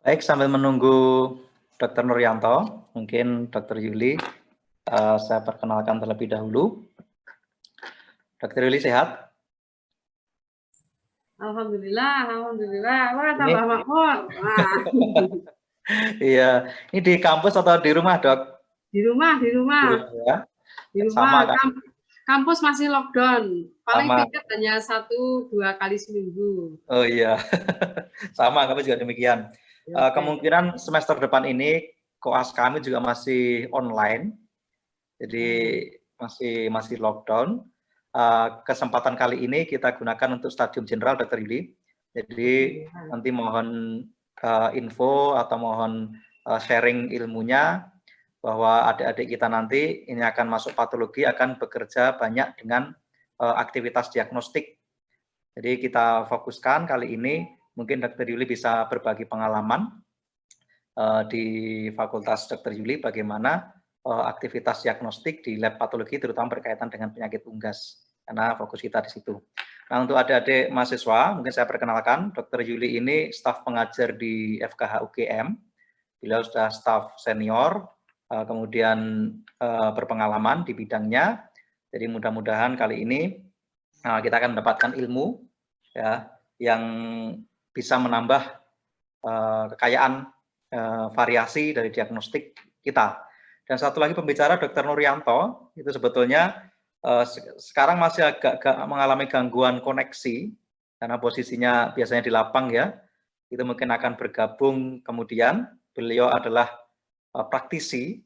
Baik, sambil menunggu Dr. Nuryanto, mungkin Dr. Yuli, saya perkenalkan terlebih dahulu. Dr. Yuli sehat? Alhamdulillah, alhamdulillah. Wah, tambah makmur. Iya, ini di kampus atau di rumah, Dok? Di rumah, di rumah. Di rumah, ya? Di Sama rumah. kan? Kampus masih lockdown. Paling Sama. tidak hanya 1-2 kali seminggu. Oh iya, sama kami juga demikian. Kemungkinan semester depan ini koas kami juga masih online, jadi masih lockdown. Kesempatan kali ini kita gunakan untuk stadium general, Dr. Yuli. Jadi nanti mohon info atau mohon sharing ilmunya bahwa adik-adik kita nanti ini akan masuk patologi, akan bekerja banyak dengan aktivitas diagnostik. Jadi kita fokuskan kali ini, mungkin Dr. Yuli bisa berbagi pengalaman di Fakultas Dr. Yuli bagaimana aktivitas diagnostik di lab patologi terutama berkaitan dengan penyakit unggas, karena fokus kita di situ. Nah, untuk adik-adik mahasiswa, mungkin saya perkenalkan, Dr. Yuli ini staf pengajar di FKH UGM, beliau sudah staf senior, kemudian berpengalaman di bidangnya, jadi mudah-mudahan kali ini kita akan mendapatkan ilmu ya, yang bisa menambah kekayaan variasi dari diagnostik kita. Dan satu lagi pembicara Dr. Nuryanto, itu sebetulnya sekarang masih agak mengalami gangguan koneksi, karena posisinya biasanya di lapang ya, itu mungkin akan bergabung kemudian. Beliau adalah praktisi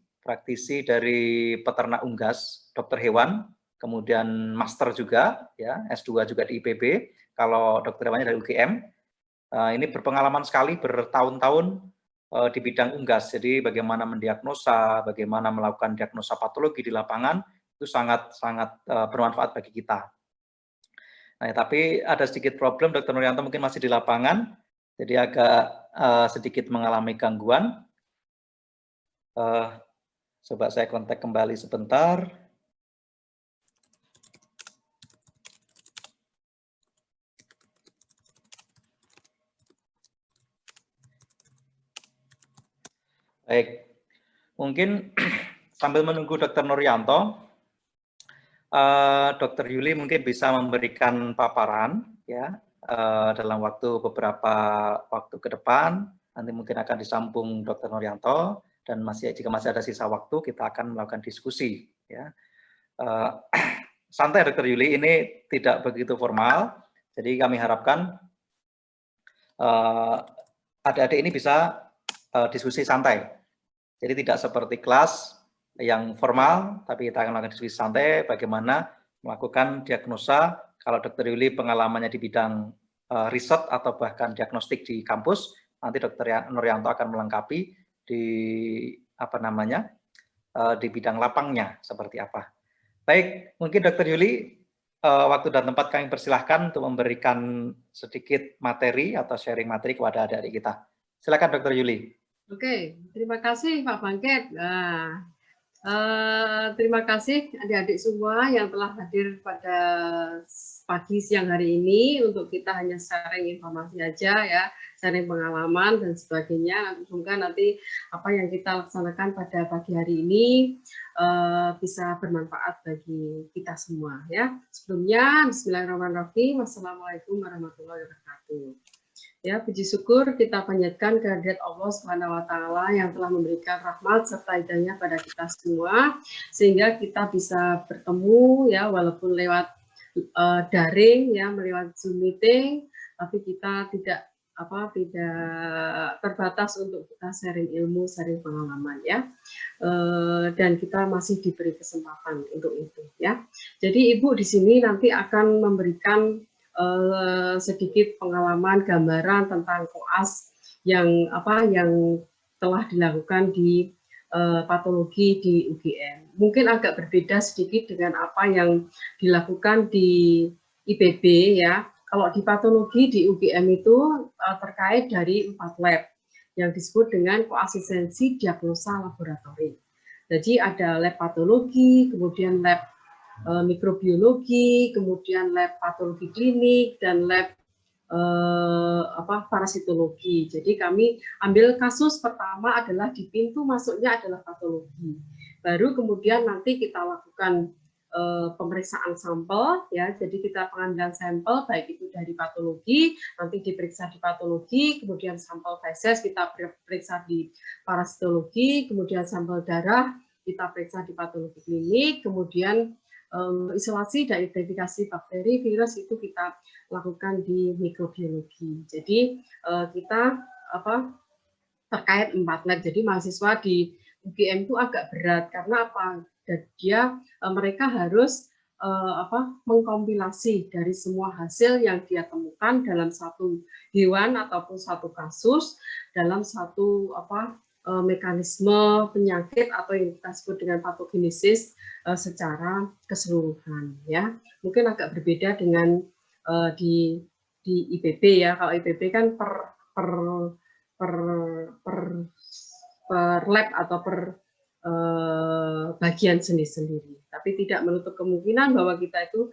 dari peternak unggas, dokter hewan, kemudian master juga, ya S2 juga di IPB, kalau dokter hewannya dari UGM. Ini berpengalaman sekali bertahun-tahun di bidang unggas, jadi bagaimana mendiagnosa, bagaimana melakukan diagnosa patologi di lapangan, itu sangat bermanfaat bagi kita. Nah, tapi ada sedikit problem, Dr. Nuryanto mungkin masih di lapangan, jadi agak sedikit mengalami gangguan. Coba saya kontak kembali sebentar. Baik, mungkin sambil menunggu Dr. Nuryanto, Dr. Yuli mungkin bisa memberikan paparan ya dalam beberapa waktu ke depan. Nanti mungkin akan disambung Dr. Nuryanto, dan jika masih ada sisa waktu kita akan melakukan diskusi ya. Santai Dr. Yuli, ini tidak begitu formal, jadi kami harapkan adik-adik ini bisa diskusi santai. Jadi tidak seperti kelas yang formal, tapi kita akan melakukan diskusi santai bagaimana melakukan diagnosa. Kalau Dr. Yuli pengalamannya di bidang riset atau bahkan diagnostik di kampus, nanti Dr. Nuryanto akan melengkapi di di bidang lapangnya seperti apa. Baik, mungkin Dr. Yuli, waktu dan tempat kami persilahkan untuk memberikan sedikit materi atau sharing materi kepada adik-adik kita. Silakan Dr. Yuli. Oke, terima kasih Pak Bangket. Nah, terima kasih adik-adik semua yang telah hadir pada pagi siang hari ini untuk kita hanya sharing informasi aja ya, sharing pengalaman dan sebagainya. Semoga nanti apa yang kita laksanakan pada pagi hari ini bisa bermanfaat bagi kita semua ya. Sebelumnya, Bismillahirrahmanirrahim. Wassalamualaikum warahmatullahi wabarakatuh. Ya, puji syukur kita panjatkan kehadirat Allah Subhanahu wa taala yang telah memberikan rahmat serta hidayahnya pada kita semua sehingga kita bisa bertemu ya walaupun lewat daring ya, melewat Zoom meeting, tapi kita tidak terbatas untuk kita sharing ilmu, sharing pengalaman ya. Dan kita masih diberi kesempatan untuk itu ya. Jadi Ibu di sini nanti akan memberikan sedikit pengalaman gambaran tentang koas yang telah dilakukan di patologi di UGM. Mungkin agak berbeda sedikit dengan apa yang dilakukan di IPB ya. Kalau di patologi di UGM itu terkait dari 4 lab yang disebut dengan koasistensi diagnosa laboratorium. Jadi ada lab patologi, kemudian lab mikrobiologi, kemudian lab patologi klinik, dan lab parasitologi. Jadi kami ambil kasus pertama adalah di pintu masuknya adalah patologi. Baru kemudian nanti kita lakukan pemeriksaan sampel, ya. Jadi kita pengambilan sampel baik itu dari patologi, nanti diperiksa di patologi, kemudian sampel feses kita periksa di parasitologi, kemudian sampel darah kita periksa di patologi klinik, kemudian isolasi dan identifikasi bakteri, virus itu kita lakukan di mikrobiologi. Jadi kita terkait 4 lab. Jadi mahasiswa di UGM itu agak berat karena apa? Mereka harus mengkompilasi dari semua hasil yang dia temukan dalam satu hewan ataupun satu kasus dalam satu mekanisme penyakit atau yang kita sebut dengan patogenesis secara keseluruhan, ya. Mungkin agak berbeda dengan di IPB, ya. Kalau IPB kan per lab atau per bagian sendiri-sendiri, tapi tidak menutup kemungkinan bahwa kita itu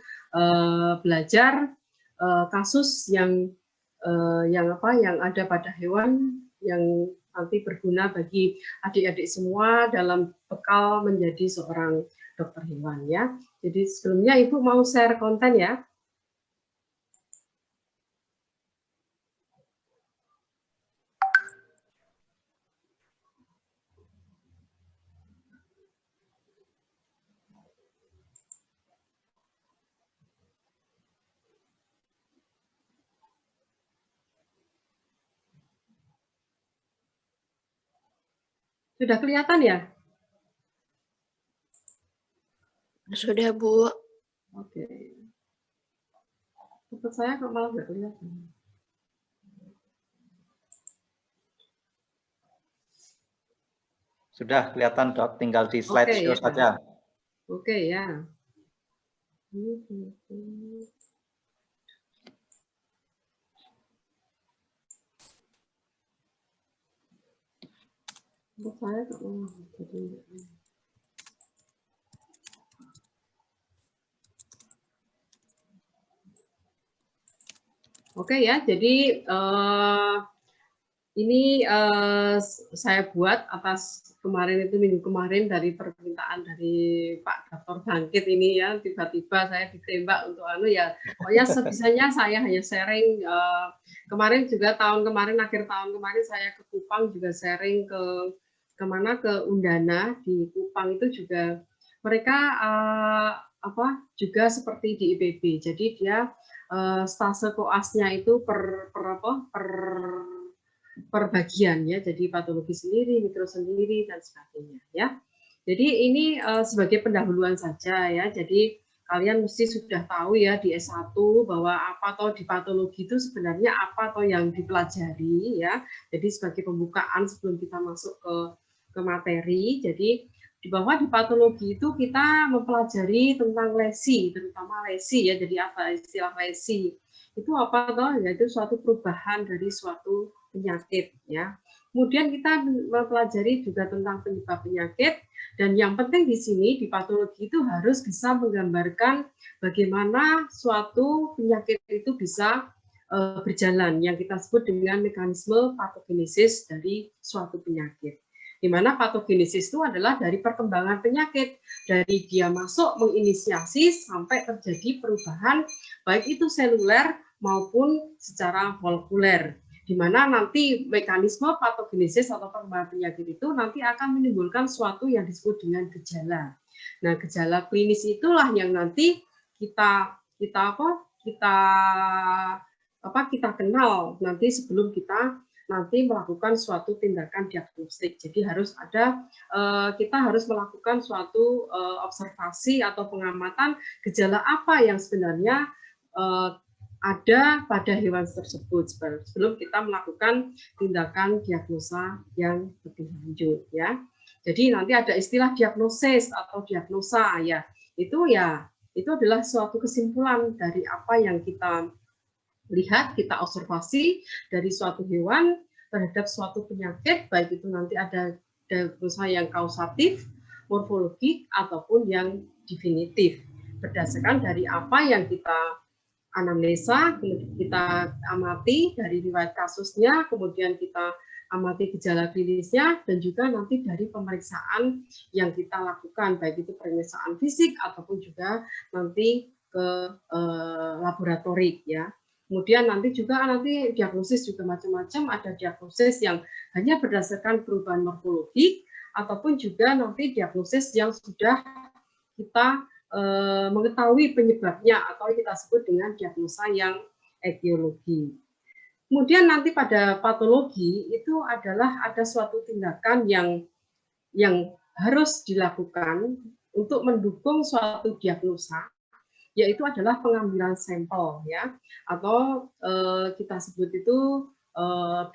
belajar kasus yang ada pada hewan yang nanti berguna bagi adik-adik semua dalam bekal menjadi seorang dokter hewan, ya. Jadi sebelumnya Ibu mau share konten, ya. Sudah kelihatan, ya? Sudah, Bu. Oke. Tempat saya kok malah nggak kelihatan. Sudah kelihatan, Dok. Tinggal di slideshow saja. Oke, ya. Oke, ya, jadi ini saya buat atas kemarin itu minggu kemarin dari permintaan dari Pak Dr. Bangkit ini, ya, tiba-tiba saya ditembak untuk ya pokoknya sebisanya saya hanya sharing. Kemarin juga akhir tahun kemarin saya ke Kupang juga sharing ke Undana di Kupang itu juga mereka juga seperti di IPB. Jadi dia stase koasnya itu per bagian, ya. Jadi patologi sendiri, mikro sendiri dan sebagainya, ya. Jadi ini sebagai pendahuluan saja, ya. Jadi kalian mesti sudah tahu, ya, di S1 bahwa apa atau di patologi itu sebenarnya apa atau yang dipelajari, ya. Jadi sebagai pembukaan sebelum kita masuk ke materi. Jadi di bawah di patologi itu kita mempelajari tentang lesi, terutama lesi, ya. Jadi apa istilah lesi? Itu apa toh? Yaitu suatu perubahan dari suatu penyakit, ya. Kemudian kita mempelajari juga tentang penyebab penyakit, dan yang penting di sini di patologi itu harus bisa menggambarkan bagaimana suatu penyakit itu bisa berjalan, yang kita sebut dengan mekanisme patogenesis dari suatu penyakit. Di mana patogenesis itu adalah dari perkembangan penyakit, dari dia masuk menginisiasi sampai terjadi perubahan baik itu seluler maupun secara molekuler, di mana nanti mekanisme patogenesis atau perkembangan penyakit itu nanti akan menimbulkan suatu yang disebut dengan gejala. Nah, gejala klinis itulah yang nanti kita kenal nanti sebelum kita nanti melakukan suatu tindakan diagnostik. Jadi kita harus melakukan suatu observasi atau pengamatan gejala apa yang sebenarnya ada pada hewan tersebut sebelum kita melakukan tindakan diagnosa yang lebih lanjut, ya. Jadi nanti ada istilah diagnosis atau diagnosa, ya. Itu adalah suatu kesimpulan dari apa yang kita lihat, kita observasi dari suatu hewan terhadap suatu penyakit, baik itu nanti ada diagnosa yang kausatif, morfologik, ataupun yang definitif, berdasarkan dari apa yang kita anamnesa, kemudian kita amati dari riwayat kasusnya, kemudian kita amati gejala klinisnya, dan juga nanti dari pemeriksaan yang kita lakukan, baik itu pemeriksaan fisik ataupun juga nanti ke laboratorik ya. Kemudian nanti diagnosis juga macam-macam, ada diagnosis yang hanya berdasarkan perubahan morfologik, ataupun juga nanti diagnosis yang sudah kita mengetahui penyebabnya atau kita sebut dengan diagnosa yang etiologi. Kemudian nanti pada patologi itu adalah ada suatu tindakan yang harus dilakukan untuk mendukung suatu diagnosa, yaitu adalah pengambilan sampel ya, atau kita sebut itu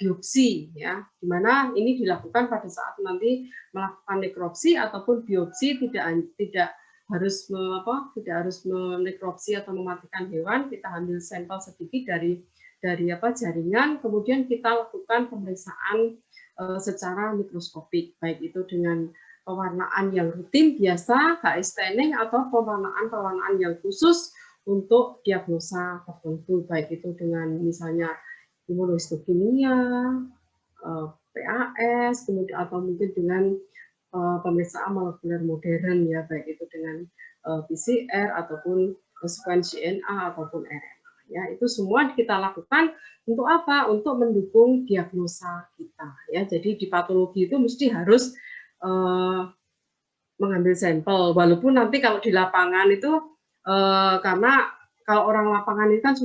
biopsi ya, di mana ini dilakukan pada saat nanti melakukan nekropsi ataupun biopsi, tidak harus menekropsi atau mematikan hewan, kita ambil sampel sedikit dari jaringan, kemudian kita lakukan pemeriksaan secara mikroskopik, baik itu dengan pewarnaan yang rutin biasa, HS staining, atau pewarnaan yang khusus untuk diagnosa tertentu, baik itu dengan misalnya imunohistokimia, PAS, kemudian atau mungkin dengan pemeriksaan molekuler modern ya, baik itu dengan PCR ataupun sekuensi DNA ataupun RNA ya, itu semua kita lakukan untuk apa? Untuk mendukung diagnosa kita ya. Jadi di patologi itu mesti harus mengambil sampel, walaupun nanti kalau di lapangan itu karena kalau orang lapangan itu kan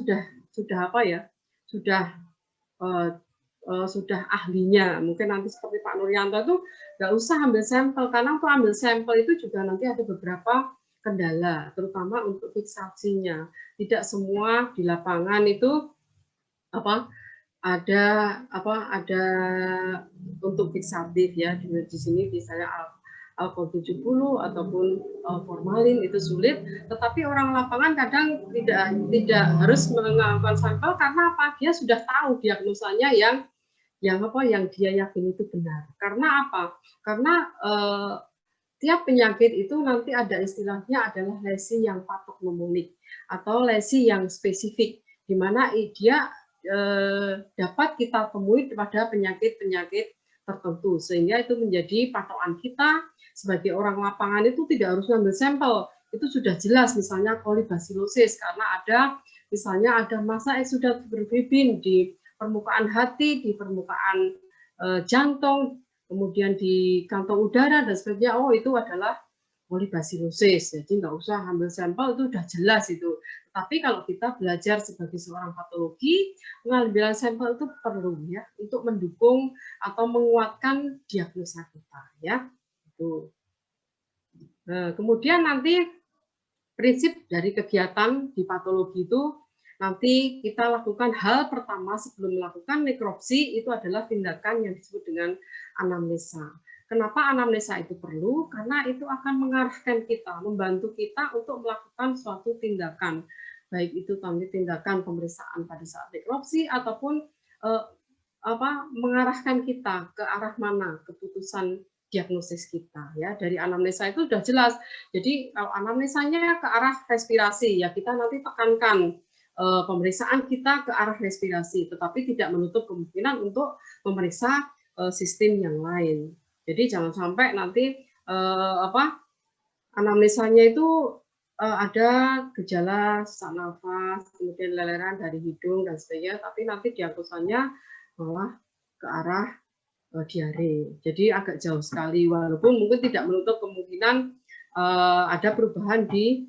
sudah ahlinya, mungkin nanti seperti Pak Nuryanto itu nggak usah ambil sampel, karena untuk ambil sampel itu juga nanti ada beberapa kendala, terutama untuk fiksasinya. Tidak semua di lapangan itu ada untuk fiksatif ya, di sini misalnya alkohol 70 ataupun formalin itu sulit, tetapi orang lapangan kadang tidak harus melakukan sampel karena apa? Dia sudah tahu diagnosanya yang dia yakin itu benar. Karena apa? Karena tiap penyakit itu nanti ada istilahnya adalah lesi yang patognomonik atau lesi yang spesifik, di mana dia dapat kita temui pada penyakit-penyakit tertentu, sehingga itu menjadi patokan kita sebagai orang lapangan itu tidak harus mengambil sampel, itu sudah jelas misalnya kolibasilosis karena ada massa exudativin di permukaan hati, di permukaan jantung, kemudian di kantong udara dan sebagainya. Oh, itu adalah kolibasilosis, jadi nggak usah ambil sampel, itu sudah jelas itu. Tapi kalau kita belajar sebagai seorang patologi, pengambilan sampel itu perlu ya untuk mendukung atau menguatkan diagnosa kita ya. Itu. Nah, kemudian nanti prinsip dari kegiatan di patologi itu nanti kita lakukan hal pertama sebelum melakukan nekropsi itu adalah tindakan yang disebut dengan anamnesa. Kenapa anamnesa itu perlu? Karena itu akan mengarahkan kita, membantu kita untuk melakukan suatu tindakan, baik itu tindakan pemeriksaan pada saat nekropsi ataupun mengarahkan kita ke arah mana keputusan diagnosis kita ya. Dari anamnesa itu sudah jelas. Jadi kalau anamnesanya ke arah respirasi ya, kita nanti tekankan pemeriksaan kita ke arah respirasi, tetapi tidak menutup kemungkinan untuk memeriksa sistem yang lain. Jadi jangan sampai nanti anamnesanya itu ada gejala sesak nafas, kemudian leleran dari hidung dan sebagainya, tapi nanti diagnosanya malah ke arah diare. Jadi agak jauh sekali, walaupun mungkin tidak menutup kemungkinan ada perubahan di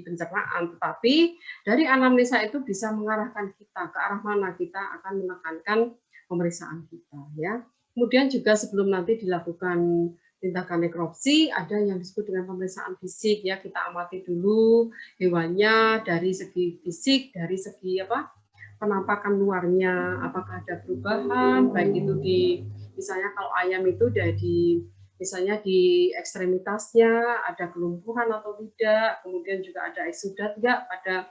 pencernaan, tetapi dari anamnesa itu bisa mengarahkan kita ke arah mana kita akan menekankan pemeriksaan kita ya. Kemudian juga sebelum nanti dilakukan tindakan nekropsi ada yang disebut dengan pemeriksaan fisik ya, kita amati dulu hewannya dari segi fisik, dari segi penampakan luarnya, apakah ada perubahan, baik itu misalnya kalau ayam itu misalnya di ekstremitasnya ada kelumpuhan atau tidak, kemudian juga ada eksudat enggak pada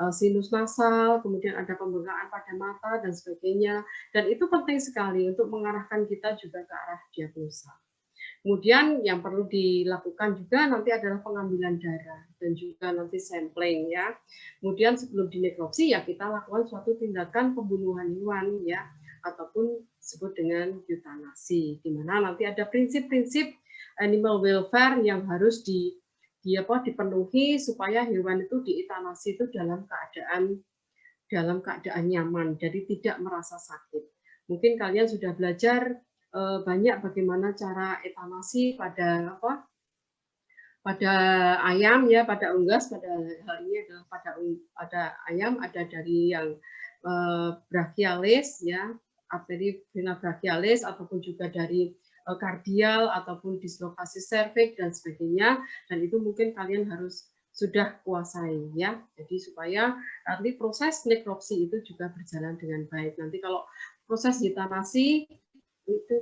sinus nasal, kemudian ada pembengkakan pada mata dan sebagainya. Dan itu penting sekali untuk mengarahkan kita juga ke arah diagnosa. Kemudian yang perlu dilakukan juga nanti adalah pengambilan darah dan juga nanti sampling ya. Kemudian sebelum dinekropsi ya kita lakukan suatu tindakan pembunuhan hewan ya, ataupun disebut dengan eutanasi, di mana nanti ada prinsip-prinsip animal welfare yang harus dipenuhi supaya hewan itu dieutanasi itu dalam keadaan nyaman, jadi tidak merasa sakit. Mungkin kalian sudah belajar banyak bagaimana cara eutanasi pada ayam ya, pada unggas. Pada hal ini adalah pada ayam ada dari yang brachialis ya, arteri vena brachialis, ataupun juga dari kardial ataupun dislokasi serviks dan sebagainya, dan itu mungkin kalian harus sudah kuasai ya. Jadi supaya nanti proses nekropsi itu juga berjalan dengan baik. Nanti kalau proses eutanasi itu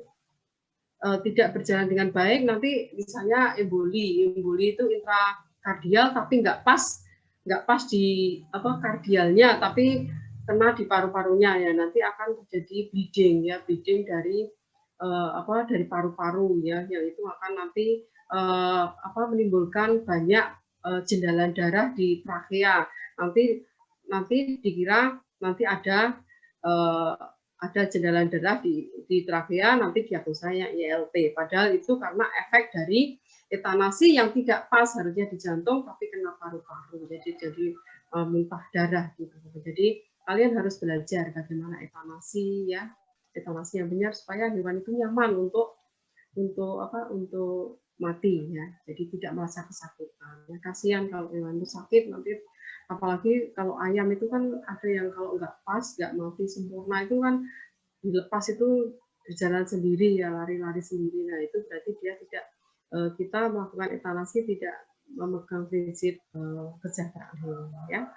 tidak berjalan dengan baik, nanti misalnya emboli itu intrakardial tapi nggak pas di kardialnya, tapi kena di paru-parunya ya, nanti akan terjadi bleeding ya, bleeding dari dari paru-paru ya, yang itu akan nanti menimbulkan banyak jendalan darah di trakea. Nanti dikira nanti ada jendalan darah di trakea, nanti diagnosanya ILT. Padahal itu karena efek dari eutanasi yang tidak pas, harusnya di jantung tapi kena paru-paru, jadi muntah darah gitu. Jadi kalian harus belajar bagaimana eutanasi ya, eutanasi yang benar supaya hewan itu nyaman untuk mati ya. Jadi tidak merasa kesakitan. Ya, kasihan kalau hewan itu sakit nanti, apalagi kalau ayam itu kan ada yang kalau nggak pas, nggak mati sempurna itu kan dilepas itu berjalan sendiri ya, lari-lari sendiri. Nah itu berarti dia tidak, kita melakukan eutanasi tidak memegang prinsip kesejahteraan hewan ya.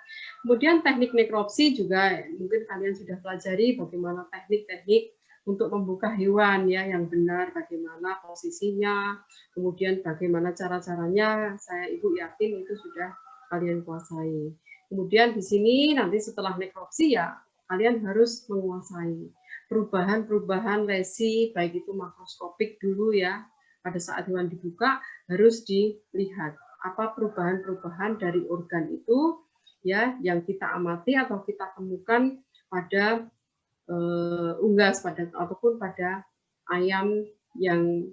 Kemudian teknik nekropsi juga mungkin kalian sudah pelajari bagaimana teknik-teknik untuk membuka hewan ya yang benar, bagaimana posisinya, kemudian bagaimana cara-caranya. Saya Ibu yakin itu sudah kalian kuasai. Kemudian di sini nanti setelah nekropsi ya kalian harus menguasai perubahan-perubahan lesi, baik itu makroskopik dulu ya, pada saat hewan dibuka harus dilihat apa perubahan-perubahan dari organ itu ya yang kita amati atau kita temukan pada unggas ataupun pada ayam yang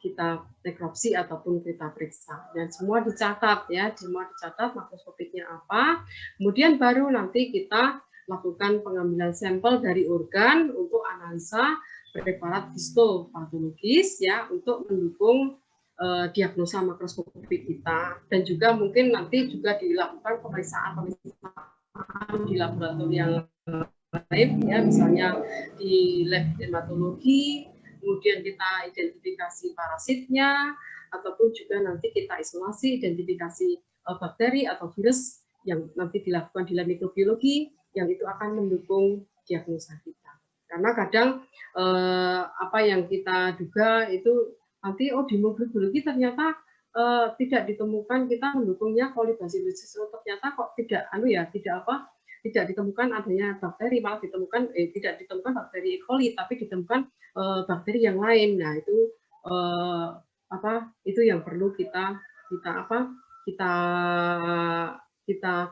kita nekropsi ataupun kita periksa, dan semua dicatat ya, semua dicatat makroskopiknya apa. Kemudian baru nanti kita lakukan pengambilan sampel dari organ untuk analisa preparat histopatologis ya, untuk mendukung diagnosa makroskopik kita, dan juga mungkin nanti juga dilakukan pemeriksaan di laboratorium lain ya, misalnya di lab dermatologi, kemudian kita identifikasi parasitnya, ataupun juga nanti kita isolasi identifikasi bakteri atau virus yang nanti dilakukan di lab mikrobiologi, yang itu akan mendukung diagnosa kita. Karena kadang apa yang kita duga itu nanti di mikrobiologi ternyata tidak ditemukan, kita mendukungnya kolibasilosis, ternyata kok tidak ditemukan adanya bakteri, malah tidak ditemukan bakteri E. coli, tapi ditemukan bakteri yang lain. Nah itu itu yang perlu kita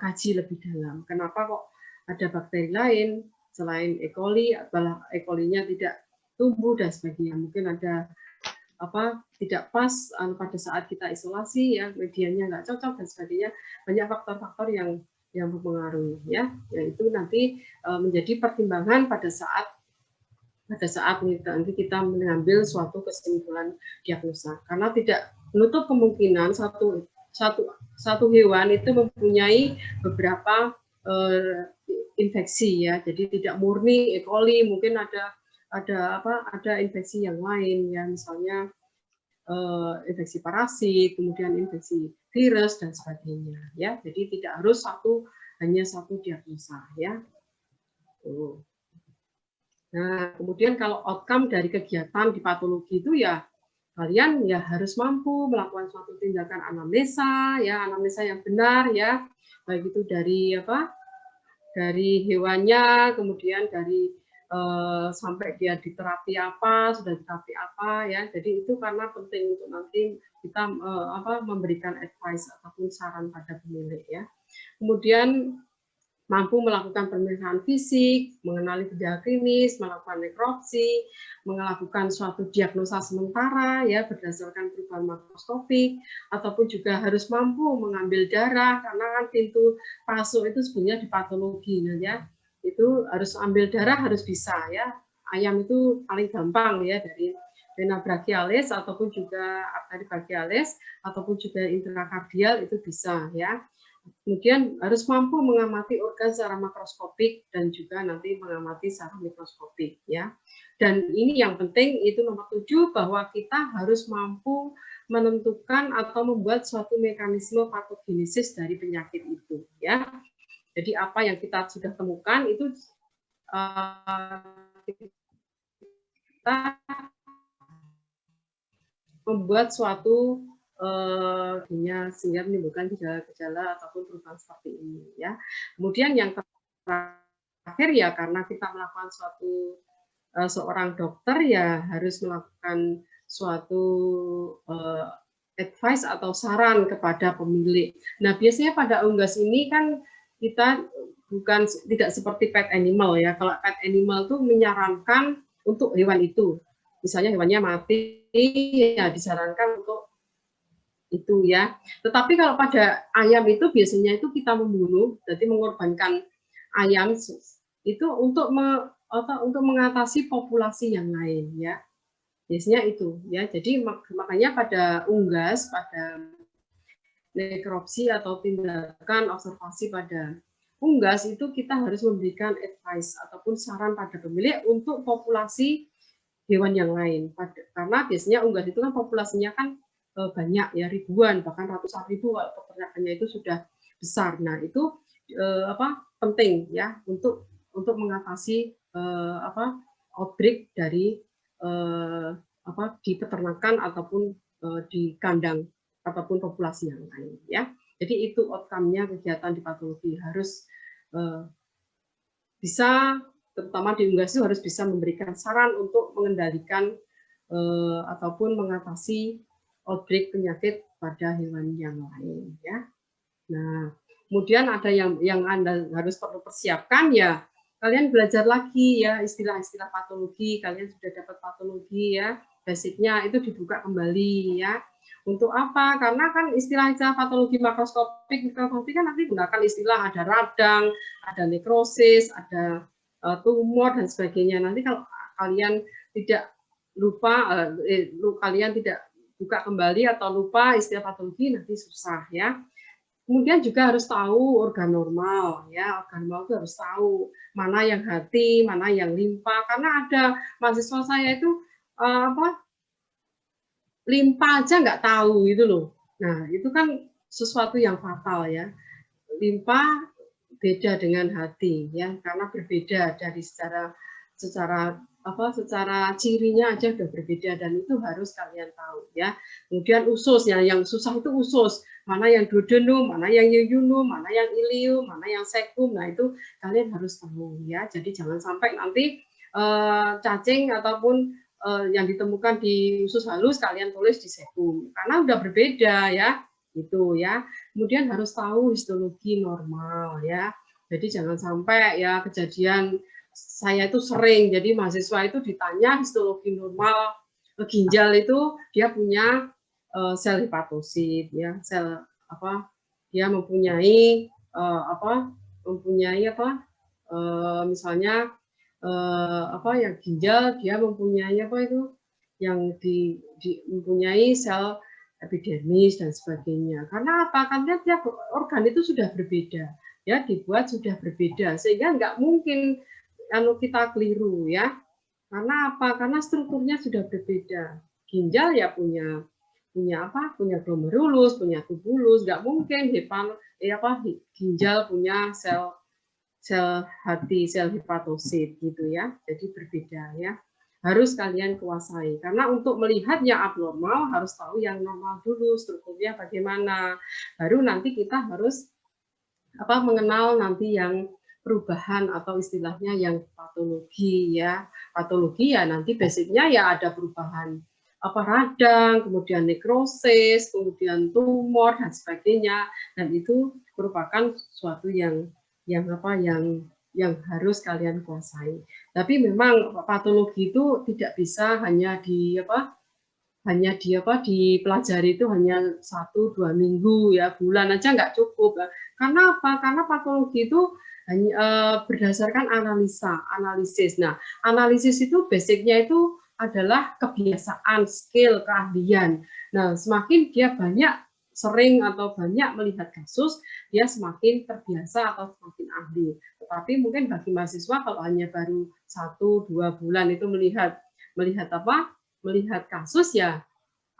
kaji lebih dalam. Kenapa kok ada bakteri lain selain E. coli, E. coli-nya tidak tumbuh dan sebagainya. Mungkin ada tidak pas pada saat kita isolasi ya, medianya nggak cocok dan sebagainya. Banyak faktor-faktor yang mempengaruhi ya, yaitu nanti menjadi pertimbangan pada saat nanti kita mengambil suatu kesimpulan diagnosa, karena tidak menutup kemungkinan satu hewan itu mempunyai beberapa infeksi ya, jadi tidak murni E. coli, mungkin ada infeksi yang lain ya, misalnya infeksi parasit, kemudian infeksi virus dan sebagainya ya. Jadi tidak harus hanya satu diagnosa ya. Nah, kemudian kalau outcome dari kegiatan di patologi itu ya kalian ya harus mampu melakukan suatu tindakan anamnesa ya, anamnesa yang benar ya. Baik itu dari dari hewannya, kemudian dari sampai dia di terapi apa, sudah di terapi apa ya. Jadi itu karena penting untuk nanti kita memberikan advice ataupun saran pada pemilik ya. Kemudian mampu melakukan pemeriksaan fisik, mengenali gejala klinis, melakukan nekropsi, melakukan suatu diagnosa sementara ya berdasarkan perubahan makroskopik, ataupun juga harus mampu mengambil darah karena kan pintu masuk itu sebenarnya di patologi ya. Itu harus ambil darah harus bisa ya. Ayam itu paling gampang ya dari vena brachialis ataupun juga arteri brachialis ataupun juga intrakardial itu bisa ya. Kemudian harus mampu mengamati organ secara makroskopik dan juga nanti mengamati secara mikroskopik ya. Dan ini yang penting itu nomor 7 bahwa kita harus mampu menentukan atau membuat suatu mekanisme patogenesis dari penyakit itu ya. Jadi apa yang kita sudah temukan itu kita membuat suatu sehingga menimbulkan gejala-gejala ataupun perubahan seperti ini ya. Kemudian yang terakhir ya karena kita melakukan suatu seorang dokter ya harus melakukan suatu advice atau saran kepada pemilik. Nah, biasanya pada unggas ini kan kita tidak seperti pet animal ya. Kalau pet animal tuh menyarankan untuk hewan itu. Misalnya hewannya mati ya disarankan untuk itu ya. Tetapi kalau pada ayam itu biasanya itu kita membunuh, jadi mengorbankan ayam itu untuk mengatasi populasi yang lain ya. Biasanya itu ya. Jadi makanya pada unggas, pada nekropsi atau tindakan observasi pada unggas itu kita harus memberikan advice ataupun saran pada pemilik untuk populasi hewan yang lain. Karena biasanya unggas itu kan populasinya kan banyak ya, ribuan bahkan ratusan ribu kalau peternakannya itu sudah besar. Nah itu penting ya untuk mengatasi outbreak dari di peternakan ataupun di kandang ataupun populasi yang lain ya. Jadi itu outcome-nya kegiatan di patologi harus bisa, terutama di unggas itu harus bisa memberikan saran untuk mengendalikan ataupun mengatasi outbreak penyakit pada hewan yang lain ya. Nah, kemudian ada yang Anda harus perlu persiapkan ya. Kalian belajar lagi ya istilah-istilah patologi, kalian sudah dapat patologi ya. Basicnya itu dibuka kembali ya. Untuk apa? Karena kan istilah-istilah patologi makroskopik, mikroskopik kan nanti gunakan istilah ada radang, ada nekrosis, ada tumor dan sebagainya. Nanti kalau kalian tidak lupa, kalian tidak buka kembali atau lupa istilah patologi nanti susah ya. Kemudian juga harus tahu organ normal ya, organ normal itu harus tahu mana yang hati, mana yang limpa. Karena ada mahasiswa saya itu limpa aja nggak tahu itu loh. Nah itu kan sesuatu yang fatal ya. Limpa beda dengan hati ya, karena berbeda dari secara cirinya aja udah berbeda dan itu harus kalian tahu ya. Kemudian usus yang susah itu usus, mana yang duodenum, mana yang yeyunum, mana yang ilium, mana yang cecum. Nah itu kalian harus tahu ya. Jadi jangan sampai nanti cacing ataupun yang ditemukan di usus halus kalian tulis di cecum karena udah berbeda ya. Itu ya. Kemudian harus tahu histologi normal ya. Jadi jangan sampai ya kejadian saya itu sering, jadi mahasiswa itu ditanya histologi normal ginjal itu dia punya sel hepatosit ya, sel dia mempunyai misalnya yang ginjal dia mempunyai yang mempunyai sel epidermis dan sebagainya. Karena apa? Karena tiap organ itu sudah berbeda ya, dibuat sudah berbeda sehingga nggak mungkin kalau kita keliru ya. Karena apa? Karena strukturnya sudah berbeda. Ginjal ya punya glomerulus, punya tubulus, nggak mungkin ginjal punya sel hati, sel hepatosit gitu ya. Jadi berbeda ya. Harus kalian kuasai. Karena untuk melihat yang abnormal harus tahu yang normal dulu, strukturnya bagaimana. Baru nanti kita harus mengenal nanti yang perubahan atau istilahnya yang patologi ya. Patologi ya nanti basicnya ya ada perubahan apa radang, kemudian nekrosis, kemudian tumor dan sebagainya, dan itu merupakan suatu yang harus kalian kuasai. Tapi memang patologi itu tidak bisa hanya dipelajari itu hanya 1-2 minggu ya, bulan aja nggak cukup. Karena apa? Karena patologi itu hanya berdasarkan analisis. Nah, analisis itu basicnya itu adalah kebiasaan, skill, keahlian. Nah, semakin dia sering atau banyak melihat kasus, dia semakin terbiasa atau semakin ahli. Tetapi mungkin bagi mahasiswa kalau hanya baru 1-2 bulan itu melihat kasus ya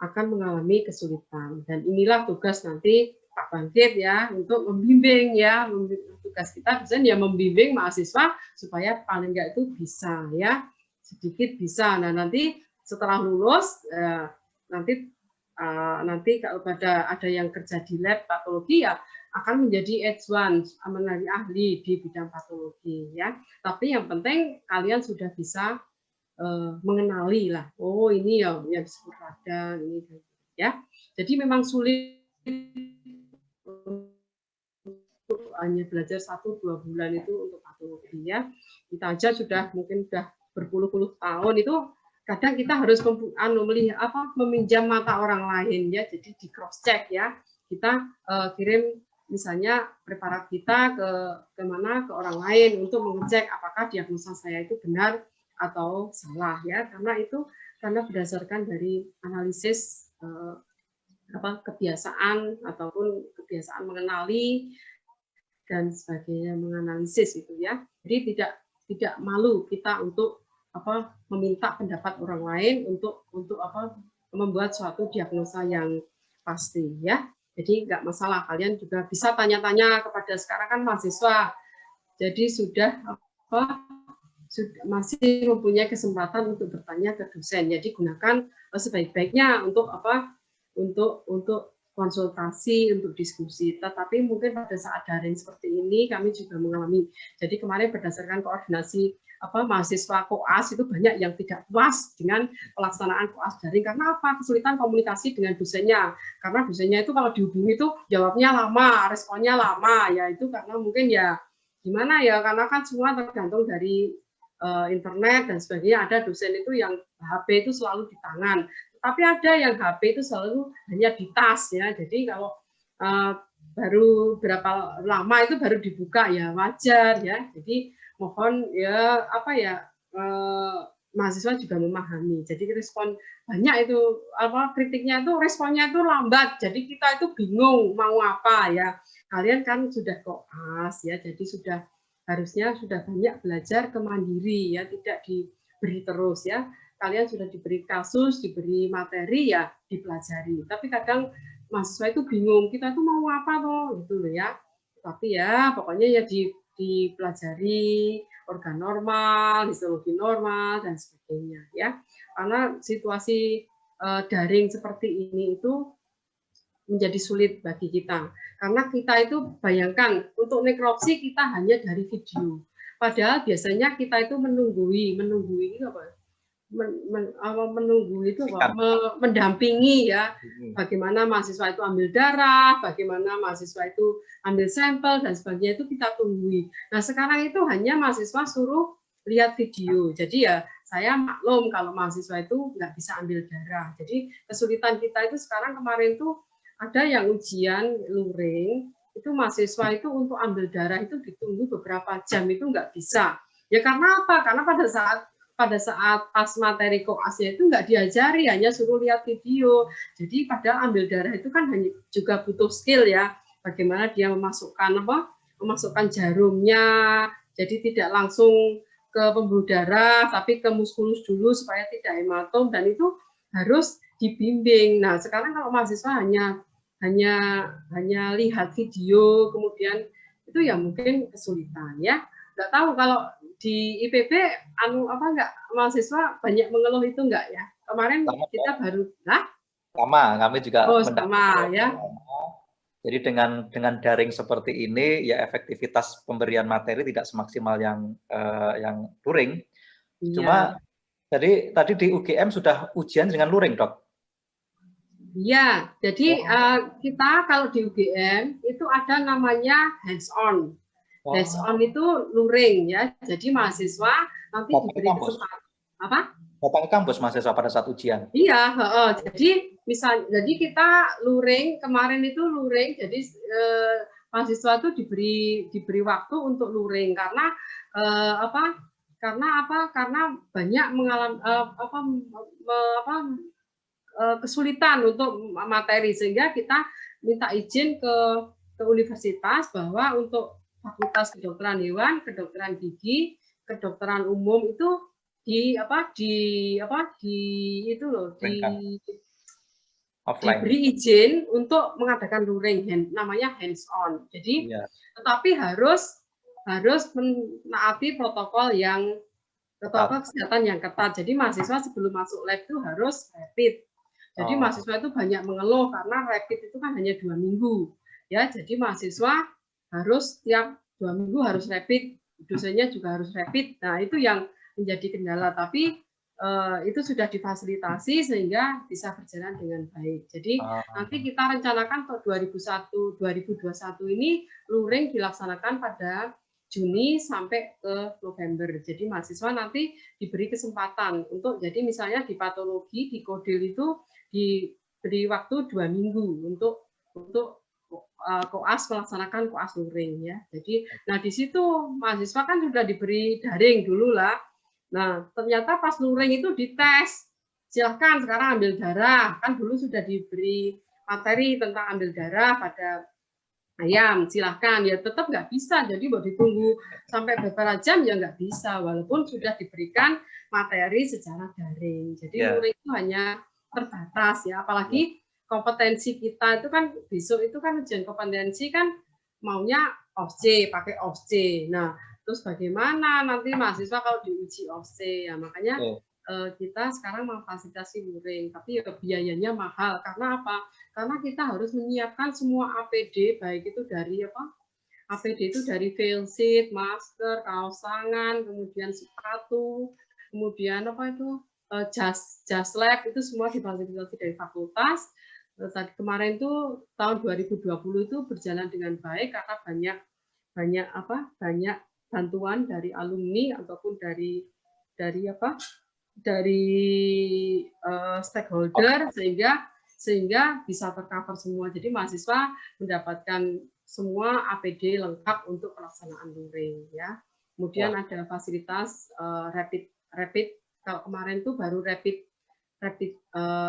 akan mengalami kesulitan. Dan inilah tugas nanti Pak Bangkit ya untuk membimbing ya, tugas kita biasanya ya membimbing mahasiswa supaya paling enggak itu bisa ya, sedikit bisa. Nah, nanti setelah lulus nanti kalau ada yang kerja di lab patologi ya akan menjadi H1, menjadi ahli di bidang patologi ya. Tapi yang penting kalian sudah bisa mengenali lah, oh ini ya yang disebut radang ini ya. Jadi memang sulit untuk hanya belajar 1-2 bulan itu untuk patologi ya. Kita aja mungkin sudah berpuluh-puluh tahun itu kadang kita harus meminjam mata orang lain ya, jadi di cross check ya. Kita kirim misalnya preparat kita ke orang lain untuk mengecek apakah diagnosa saya itu benar atau salah ya, karena berdasarkan dari analisis kebiasaan ataupun kebiasaan mengenali dan sebagainya, menganalisis itu ya. Jadi tidak malu kita untuk meminta pendapat orang lain untuk membuat suatu diagnosa yang pasti ya. Jadi nggak masalah, kalian juga bisa tanya-tanya kepada, sekarang kan mahasiswa jadi sudah masih mempunyai kesempatan untuk bertanya ke dosen. Jadi gunakan sebaik-baiknya untuk konsultasi, untuk diskusi. Tetapi mungkin pada saat daring seperti ini kami juga mengalami. Jadi kemarin berdasarkan koordinasi mahasiswa koas itu banyak yang tidak puas dengan pelaksanaan koas daring. Karena apa? Kesulitan komunikasi dengan dosennya. Karena dosennya itu kalau dihubungi itu jawabnya lama, responnya lama. Ya itu karena mungkin ya gimana ya, karena kan semua tergantung dari internet dan sebagainya. Ada dosen itu yang HP itu selalu di tangan, tapi ada yang HP itu selalu hanya di tas ya. Jadi kalau baru berapa lama itu baru dibuka ya wajar ya. Jadi mohon ya mahasiswa juga memahami. Jadi respon banyak itu kritiknya itu responnya itu lambat. Jadi kita itu bingung mau apa ya. Kalian kan sudah koas ya, jadi harusnya sudah banyak belajar kemandiri ya, tidak diberi terus ya. Kalian sudah diberi kasus, diberi materi ya dipelajari. Tapi kadang mahasiswa itu bingung, kita itu mau apa toh gitu loh ya. Tapi ya pokoknya ya dipelajari organ normal, histologi normal dan sebagainya ya. Karena situasi daring seperti ini itu menjadi sulit bagi kita. Karena kita itu bayangkan untuk nekropsi kita hanya dari video. Padahal biasanya kita itu menunggui itu apa? Mendampingi ya, bagaimana mahasiswa itu ambil darah, bagaimana mahasiswa itu ambil sampel dan sebagainya itu kita tunggui. Nah sekarang itu hanya mahasiswa suruh lihat video. Jadi ya saya maklum kalau mahasiswa itu nggak bisa ambil darah. Jadi kesulitan kita itu sekarang, kemarin tuh ada yang ujian luring itu mahasiswa itu untuk ambil darah itu ditunggu beberapa jam, itu nggak bisa. Ya karena apa? Karena pada saat pas materi koasnya itu nggak diajari, hanya suruh lihat video. Jadi padahal ambil darah itu kan hanya juga butuh skill ya, bagaimana dia memasukkan jarumnya, jadi tidak langsung ke pembuluh darah tapi ke muskulus dulu supaya tidak hematom, dan itu harus dibimbing. Nah sekarang kalau mahasiswa hanya lihat video kemudian itu ya mungkin kesulitan ya. Nggak tahu kalau di IPB enggak mahasiswa banyak mengeluh itu enggak ya? Kemarin kita baru sama, kami juga sama ya. Jadi dengan daring seperti ini ya efektivitas pemberian materi tidak semaksimal yang luring. Cuma tadi di UGM sudah ujian dengan luring, Dok? Iya, jadi kita kalau di UGM itu ada namanya hands-on. Hands-on itu luring ya. Jadi mahasiswa nanti diberi kesempatan. Apa? Datang ke kampus mahasiswa pada saat ujian. Iya, jadi kita luring kemarin itu luring. Jadi mahasiswa itu diberi waktu untuk luring karena Karena banyak mengalami kesulitan untuk materi, sehingga kita minta izin ke universitas bahwa untuk Fakultas Kedokteran Hewan, Kedokteran Gigi, Kedokteran Umum itu diberi izin untuk mengadakan luring, namanya hands on. Jadi tetapi harus menaati protokol kesehatan yang ketat. Jadi mahasiswa sebelum masuk lab itu harus rapid. Jadi mahasiswa itu banyak mengeluh karena rapid itu kan hanya 2 minggu. Ya, jadi mahasiswa harus tiap 2 minggu harus rapid, dosennya juga harus rapid. Nah, itu yang menjadi kendala. Tapi itu sudah difasilitasi sehingga bisa berjalan dengan baik. Jadi nanti kita rencanakan untuk 2021 ini luring dilaksanakan pada Juni sampai ke November. Jadi mahasiswa nanti diberi kesempatan untuk, jadi misalnya di patologi, di kodil itu diberi waktu 2 minggu untuk koas melaksanakan koas luring ya. Jadi, nah di situ mahasiswa kan sudah diberi daring dulu lah. Nah ternyata pas luring itu dites, silahkan sekarang ambil darah. Kan dulu sudah diberi materi tentang ambil darah pada ayam, silahkan, ya tetap nggak bisa, jadi mau ditunggu sampai beberapa jam ya nggak bisa, walaupun sudah diberikan materi secara daring. Jadi luring itu hanya terbatas ya, apalagi kompetensi kita itu kan besok itu kan ujian kompetensi kan maunya OSCE, pakai OSCE. Nah terus bagaimana nanti mahasiswa kalau diuji OSCE, ya makanya kita sekarang memfasilitasi luring, tapi ya biayanya mahal. Karena apa? Karena kita harus menyiapkan semua APD, baik itu dari APD itu dari face shield, masker, kaos tangan, kemudian sepatu, kemudian jas lab, itu semua difasilitasi dari fakultas. Tadi kemarin itu tahun 2020 itu berjalan dengan baik karena banyak bantuan dari alumni ataupun dari stakeholder sehingga bisa tercover semua. Jadi mahasiswa mendapatkan semua APD lengkap untuk pelaksanaan luring ya. Kemudian ada fasilitas rapid kalau kemarin tuh baru rapid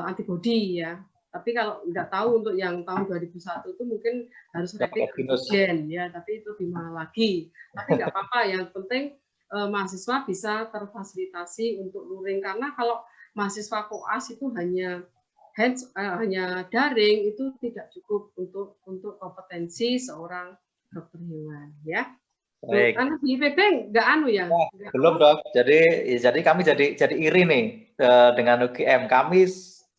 antibody ya. Tapi kalau nggak tahu untuk yang tahun 2001 itu mungkin harus rapid antigen ya, tapi itu lebih mahal lagi. Tapi nggak apa-apa, yang penting mahasiswa bisa terfasilitasi untuk luring, karena kalau mahasiswa koas itu hanya daring itu tidak cukup untuk kompetensi seorang dokter hewan ya. Baik. Anak di IPB nggak ya? Belum Dok. Jadi kami jadi iri nih dengan UGM. Kami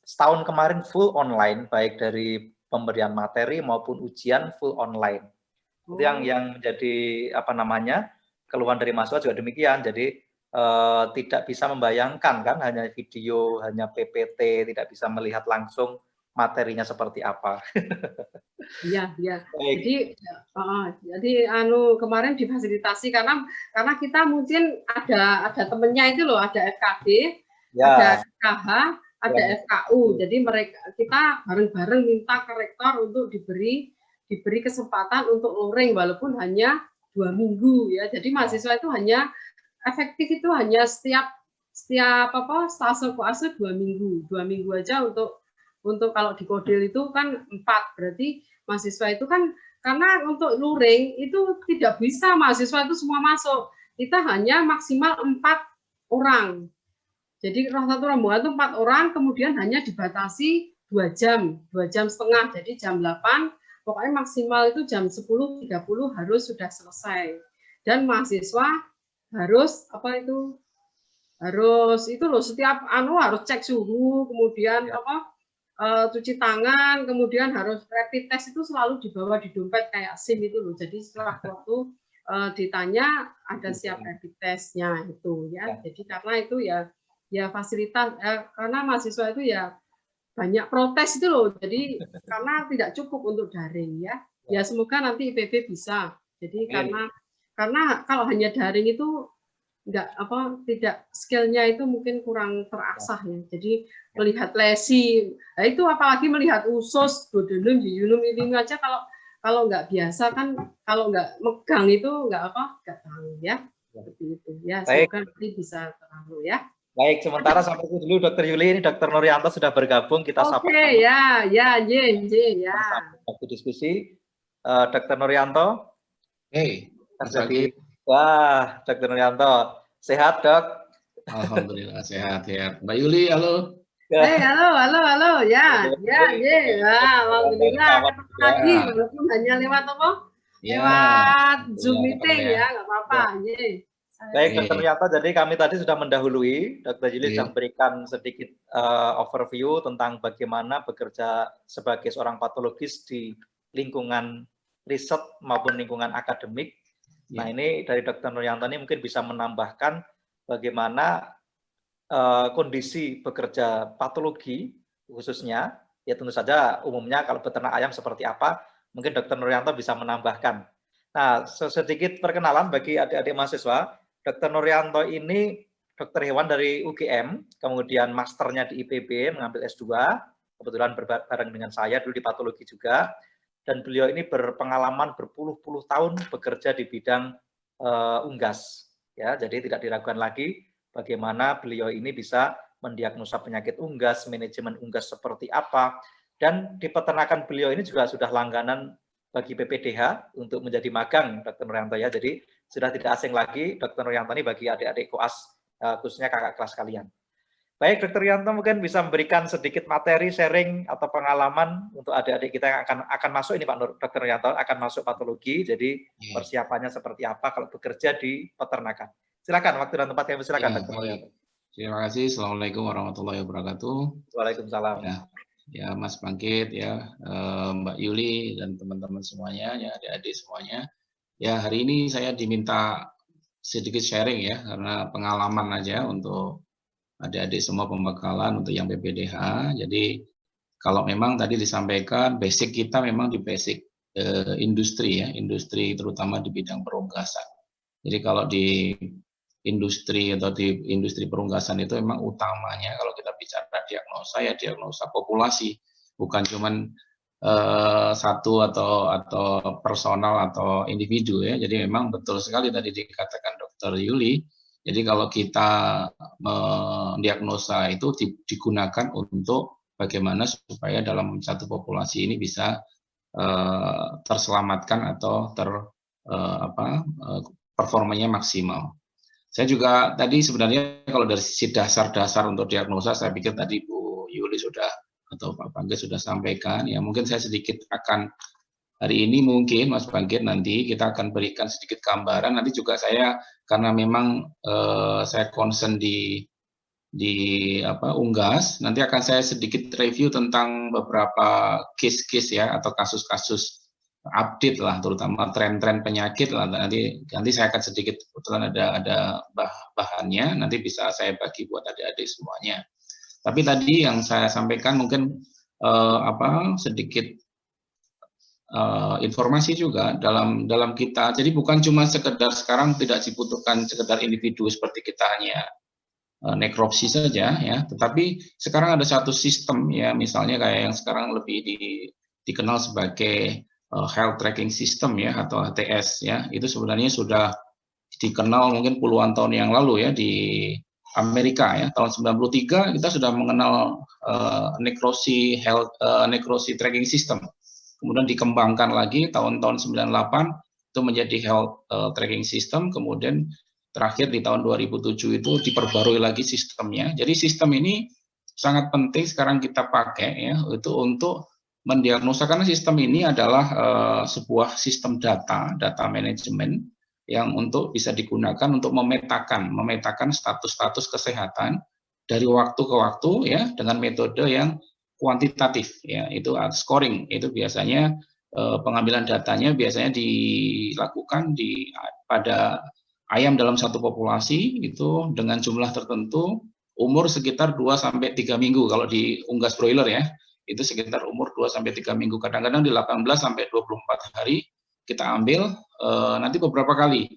setahun kemarin full online, baik dari pemberian materi maupun ujian full online. Itu yang menjadi keluhan dari mahasiswa juga demikian. Jadi tidak bisa membayangkan kan, hanya video, hanya PPT, tidak bisa melihat langsung materinya seperti apa. Iya. Jadi kemarin difasilitasi karena kita mungkin ada temennya itu loh, ada FKD, ada FKH, ada FKU. Jadi kita bareng-bareng minta ke rektor untuk diberi kesempatan untuk luring walaupun hanya 2 minggu ya. Jadi mahasiswa itu hanya efektif itu hanya setiap stase koase 2 minggu. 2 minggu aja untuk kalau di kodil itu kan 4, berarti mahasiswa itu kan, karena untuk luring itu tidak bisa mahasiswa itu semua masuk. Kita hanya maksimal 4 orang. Jadi satu rombongan itu 4 orang, kemudian hanya dibatasi 2 jam setengah. Jadi jam 8, pokoknya maksimal itu jam 10.30 harus sudah selesai. Dan mahasiswa harus harus itu loh, setiap harus cek suhu, kemudian cuci tangan, kemudian harus rapid test itu selalu dibawa di dompet kayak SIM itu loh. Jadi setelah waktu ditanya ada siap rapid testnya itu ya. Jadi karena itu ya fasilitas karena mahasiswa itu ya banyak protes itu loh. Jadi karena tidak cukup untuk daring ya. Ya semoga nanti IPB bisa. Jadi karena kalau hanya daring itu tidak skillnya itu mungkin kurang terasah ya. Jadi melihat lesi, nah itu apalagi melihat usus, bodolim, yunum ini aja kalau nggak biasa kan, kalau nggak megang itu nggak tahu ya. Seperti itu ya. Semoga nanti bisa terlalu ya. Baik, sementara sampai dulu Dr. Yuli, ini Dr. Nuryanto sudah bergabung, kita sapa. Oke, ya, ya. Waktu diskusi, Dr. Nuryanto. Hey, wah, Dr. Nuryanto, sehat dok? Alhamdulillah sehat ya. Mbak Yuli, halo. Halo, ya, alhamdulillah. Lagi, walaupun hanya lewat apa? Ya, lewat Zoom meeting ya, nggak apa-apa. Baik, Dr. Nuryanto, jadi kami tadi sudah mendahului, Dr. Yuli sudah memberikan sedikit overview tentang bagaimana bekerja sebagai seorang patologis di lingkungan riset maupun lingkungan akademik. Nah, ini dari Dr. Nuryanto ini mungkin bisa menambahkan bagaimana kondisi bekerja patologi khususnya, ya tentu saja umumnya kalau beternak ayam seperti apa, mungkin Dr. Nuryanto bisa menambahkan. Nah, sedikit perkenalan bagi adik-adik mahasiswa, Dr. Nuryanto ini dokter hewan dari UGM, kemudian masternya di IPB, mengambil S2, kebetulan bareng dengan saya dulu di patologi juga, dan beliau ini berpengalaman berpuluh-puluh tahun bekerja di bidang unggas. Ya, jadi tidak diragukan lagi bagaimana beliau ini bisa mendiagnosa penyakit unggas, manajemen unggas seperti apa, dan di peternakan beliau ini juga sudah langganan bagi PPDH untuk menjadi magang Dr. Nuryanto ya. Jadi sudah tidak asing lagi Dr. Nuryanto ini bagi adik-adik koas, khususnya kakak kelas kalian. Baik, Dr. Nuryanto mungkin bisa memberikan sedikit materi sharing atau pengalaman untuk adik-adik kita yang akan masuk ini Pak Dr. Nuryanto akan masuk patologi, jadi persiapannya seperti apa kalau bekerja di peternakan. Silakan waktu dan tempat kami silakan Dr. Nuryanto. Terima kasih. Assalamualaikum warahmatullahi wabarakatuh. Waalaikumsalam. Ya Mas Bangkit ya, Mbak Yuli dan teman-teman semuanya ya, adik-adik semuanya. Ya hari ini saya diminta sedikit sharing ya karena pengalaman aja untuk adik-adik semua pembekalan untuk yang PPDH. Jadi kalau memang tadi disampaikan basic kita memang di basic industri ya, industri terutama di bidang perunggasan. Jadi kalau di industri atau di industri perunggasan itu memang utamanya kalau kita bicara diagnosa ya diagnosa populasi, bukan cuman satu atau personal atau individu ya. Jadi memang betul sekali tadi dikatakan Dr. Yuli. Jadi kalau kita mendiagnosa itu digunakan untuk bagaimana supaya dalam satu populasi ini bisa terselamatkan atau performanya maksimal. Saya juga tadi sebenarnya kalau dari sisi dasar-dasar untuk diagnosa, saya pikir tadi Bu Yuli sudah atau Pak Bangkit sudah sampaikan. Ya mungkin saya sedikit akan hari ini mungkin Mas Bangkit nanti kita akan berikan sedikit gambaran. Nanti juga saya karena memang saya concern di unggas, nanti akan saya sedikit review tentang beberapa case-case ya atau kasus-kasus update lah, terutama tren-tren penyakit lah. Nanti saya akan sedikit kebetulan ada bahannya, nanti bisa saya bagi buat adik-adik semuanya. Tapi tadi yang saya sampaikan mungkin sedikit informasi juga dalam kita. Jadi bukan cuma sekedar sekarang tidak dibutuhkan sekedar individu seperti kita hanya nekropsi saja ya, tetapi sekarang ada satu sistem ya, misalnya kayak yang sekarang lebih dikenal sebagai health tracking system ya atau HTS ya. Itu sebenarnya sudah dikenal mungkin puluhan tahun yang lalu ya di Amerika ya. Tahun 93 kita sudah mengenal nekrosi tracking system. Kemudian dikembangkan lagi tahun-tahun 98 itu menjadi health tracking system, kemudian terakhir di tahun 2007 itu diperbarui lagi sistemnya. Jadi sistem ini sangat penting sekarang kita pakai ya itu untuk mendiagnosa, karena sistem ini adalah sebuah sistem data manajemen yang untuk bisa digunakan untuk memetakan status-status kesehatan dari waktu ke waktu ya dengan metode yang kuantitatif, ya, itu scoring, itu biasanya pengambilan datanya biasanya dilakukan pada ayam dalam satu populasi itu dengan jumlah tertentu, umur sekitar 2-3 minggu kalau di unggas broiler ya, itu sekitar umur 2-3 minggu, kadang-kadang di 18-24 hari kita ambil, nanti beberapa kali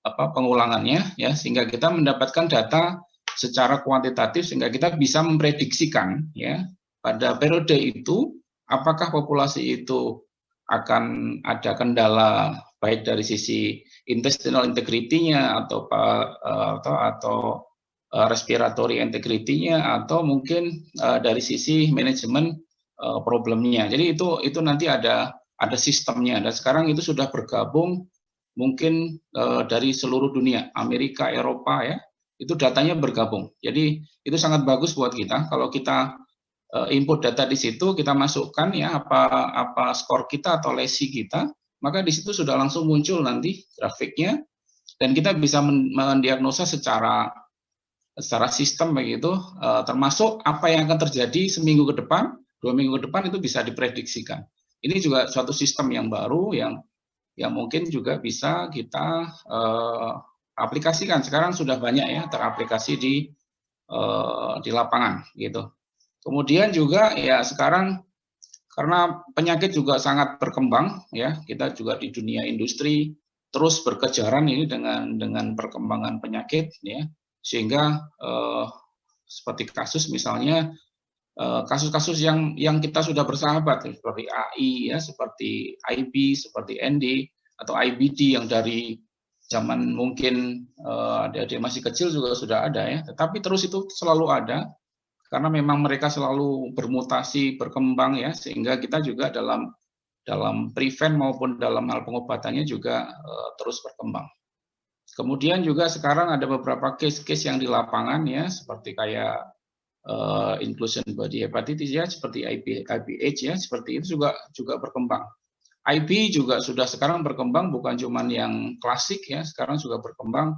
pengulangannya ya, sehingga kita mendapatkan data secara kuantitatif sehingga kita bisa memprediksikan ya pada periode itu apakah populasi itu akan ada kendala baik dari sisi intestinal integrity-nya atau respiratory integrity-nya atau mungkin dari sisi manajemen problemnya. Jadi itu nanti ada sistemnya, dan sekarang itu sudah bergabung mungkin dari seluruh dunia, Amerika, Eropa ya, itu datanya bergabung. Jadi itu sangat bagus buat kita kalau kita input data di situ, kita masukkan ya apa skor kita atau lesi kita, maka di situ sudah langsung muncul nanti grafiknya, dan kita bisa mendiagnosa secara sistem begitu, termasuk apa yang akan terjadi seminggu ke depan, 2 minggu ke depan itu bisa diprediksikan. Ini juga suatu sistem yang baru yang mungkin juga bisa kita aplikasikan. Sekarang sudah banyak ya teraplikasi di lapangan gitu. Kemudian juga ya sekarang karena penyakit juga sangat berkembang ya, kita juga di dunia industri terus berkejaran ini dengan perkembangan penyakit ya, sehingga seperti kasus misalnya kasus-kasus yang kita sudah bersahabat seperti AI ya, seperti IB, seperti ND atau IBD yang dari zaman mungkin adik-adik masih kecil juga sudah ada ya, tetapi terus itu selalu ada karena memang mereka selalu bermutasi, berkembang ya, sehingga kita juga dalam prevent maupun dalam hal pengobatannya juga terus berkembang. Kemudian juga sekarang ada beberapa case-case yang di lapangan ya, seperti kayak inclusion body hepatitis ya, seperti IBH ya, seperti itu juga berkembang. IB juga sudah sekarang berkembang, bukan cuma yang klasik ya, sekarang juga berkembang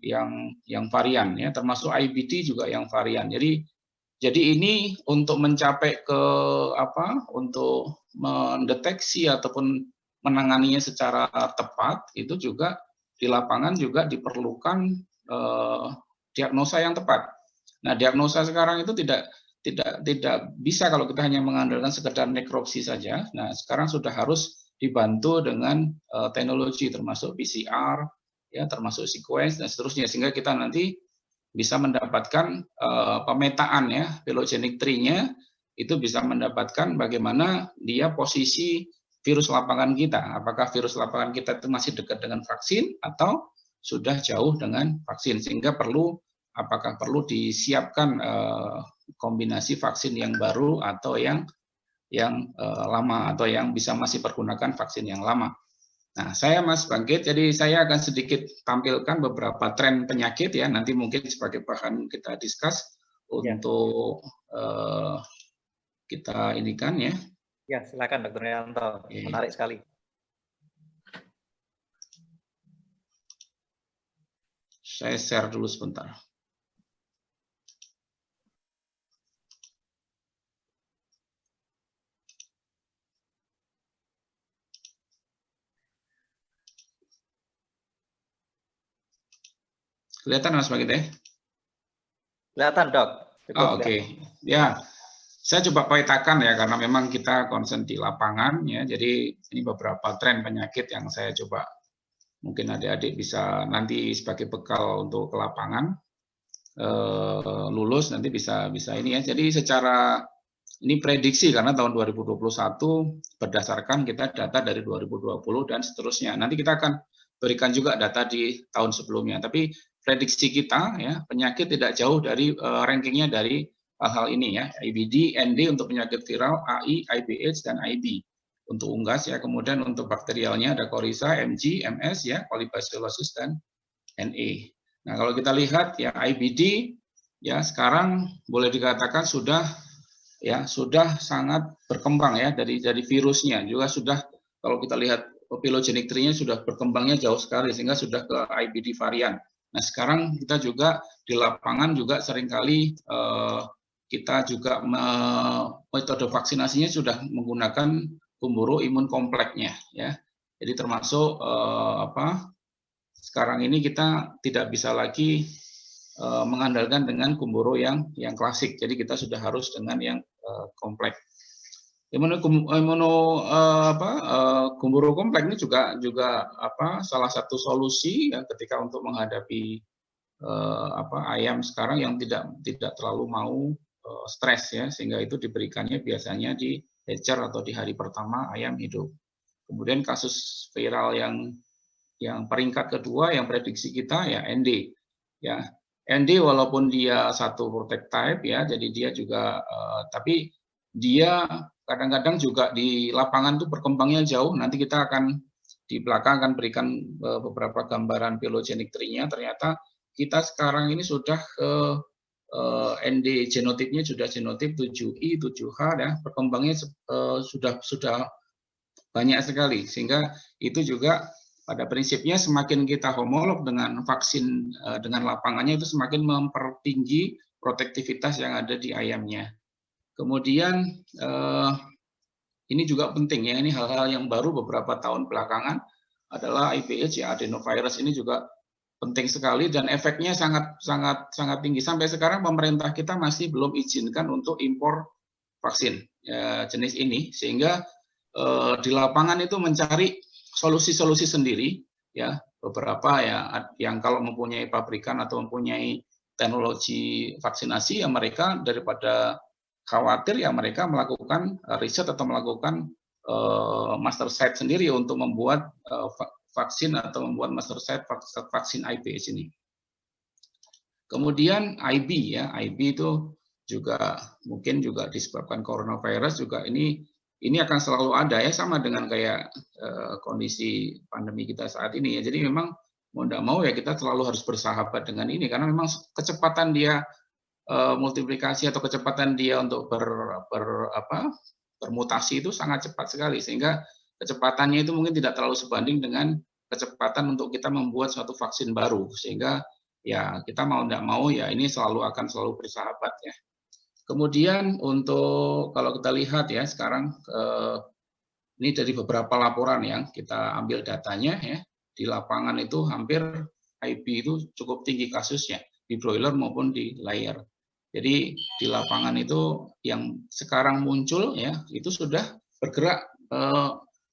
yang varian ya, termasuk IBD juga yang varian. Jadi ini untuk mencapai ke untuk mendeteksi ataupun menanganinya secara tepat itu juga di lapangan juga diperlukan diagnosa yang tepat. Nah, diagnosa sekarang itu tidak bisa kalau kita hanya mengandalkan sekedar nekropsi saja. Nah, sekarang sudah harus dibantu dengan teknologi termasuk PCR ya, termasuk sequence dan seterusnya, sehingga kita nanti bisa mendapatkan pemetaan ya phylogenetic tree-nya, itu bisa mendapatkan bagaimana dia posisi virus lapangan kita, apakah virus lapangan kita itu masih dekat dengan vaksin atau sudah jauh dengan vaksin, sehingga apakah perlu disiapkan kombinasi vaksin yang baru atau yang lama, atau yang bisa masih pergunakan vaksin yang lama. Nah, saya Mas Bangkit, jadi saya akan sedikit tampilkan beberapa tren penyakit ya, nanti mungkin sebagai bahan kita discuss untuk kita inikan ya. Ya, silakan Dr. Yanto, menarik sekali. Saya share dulu sebentar. Kelihatan Mas Bangkit ya? Kelihatan Dok. Oke. Ya, saya coba petakan ya, karena memang kita konsen di lapangan ya. Jadi ini beberapa tren penyakit yang saya coba, mungkin adik-adik bisa nanti sebagai bekal untuk ke lapangan, lulus nanti bisa ini ya. Jadi secara ini prediksi karena tahun 2021 berdasarkan kita data dari 2020 dan seterusnya. Nanti kita akan berikan juga data di tahun sebelumnya. Tapi prediksi kita ya, penyakit tidak jauh dari rankingnya dari hal-hal ini ya, IBD, ND untuk penyakit viral, AI, IBH dan IB untuk unggas ya. Kemudian untuk bakterialnya ada Coryza, MG, MS ya, Colibacillosis dan NE. Nah, kalau kita lihat ya IBD ya sekarang boleh dikatakan sudah sangat berkembang ya, dari virusnya juga sudah, kalau kita lihat phylogenetic tree-nya sudah berkembangnya jauh sekali sehingga sudah ke IBD varian. Nah, sekarang kita juga di lapangan juga seringkali kita juga metode vaksinasinya sudah menggunakan Gumboro imun kompleknya, ya. Jadi termasuk sekarang ini kita tidak bisa lagi mengandalkan dengan Gumboro yang klasik. Jadi kita sudah harus dengan yang kompleks. Gumboro kompleks ini juga salah satu solusi ya, ketika untuk menghadapi ayam sekarang yang tidak terlalu mau stres ya, sehingga itu diberikannya biasanya di hatcher atau di hari pertama ayam hidup. Kemudian kasus viral yang peringkat kedua yang prediksi kita ya ND ya. ND walaupun dia satu prototype ya, jadi dia juga tapi dia kadang-kadang juga di lapangan tuh berkembangnya jauh. Nanti kita akan di belakang akan berikan beberapa gambaran phylogenetic tree-nya. Ternyata kita sekarang ini sudah ND genotipnya sudah genotip 7I, 7H ya. Perkembangannya sudah banyak sekali, sehingga itu juga pada prinsipnya semakin kita homolog dengan vaksin dengan lapangannya itu semakin mempertinggi protektivitas yang ada di ayamnya. Kemudian ini juga penting ya, ini hal-hal yang baru beberapa tahun belakangan adalah IPH ya, adenovirus ini juga penting sekali dan efeknya sangat tinggi. Sampai sekarang pemerintah kita masih belum izinkan untuk impor vaksin jenis ini, sehingga di lapangan itu mencari solusi-solusi sendiri ya, beberapa ya yang kalau mempunyai pabrikan atau mempunyai teknologi vaksinasi ya mereka daripada khawatir ya mereka melakukan riset atau melakukan master set sendiri untuk membuat vaksin atau membuat master set vaksin IPH ini. Kemudian IB ya, IB itu juga mungkin juga disebabkan coronavirus juga ini akan selalu ada ya, sama dengan kayak kondisi pandemi kita saat ini ya. Jadi memang mau tidak mau ya kita selalu harus bersahabat dengan ini karena memang kecepatan dia multiplikasi atau kecepatan dia untuk bermutasi itu sangat cepat sekali, sehingga kecepatannya itu mungkin tidak terlalu sebanding dengan kecepatan untuk kita membuat suatu vaksin baru, sehingga ya kita mau tidak mau ya ini akan selalu bersahabat ya. Kemudian untuk kalau kita lihat ya sekarang ini dari beberapa laporan yang kita ambil datanya ya, di lapangan itu hampir IB itu cukup tinggi kasusnya di broiler maupun di layer. Jadi di lapangan itu yang sekarang muncul ya itu sudah bergerak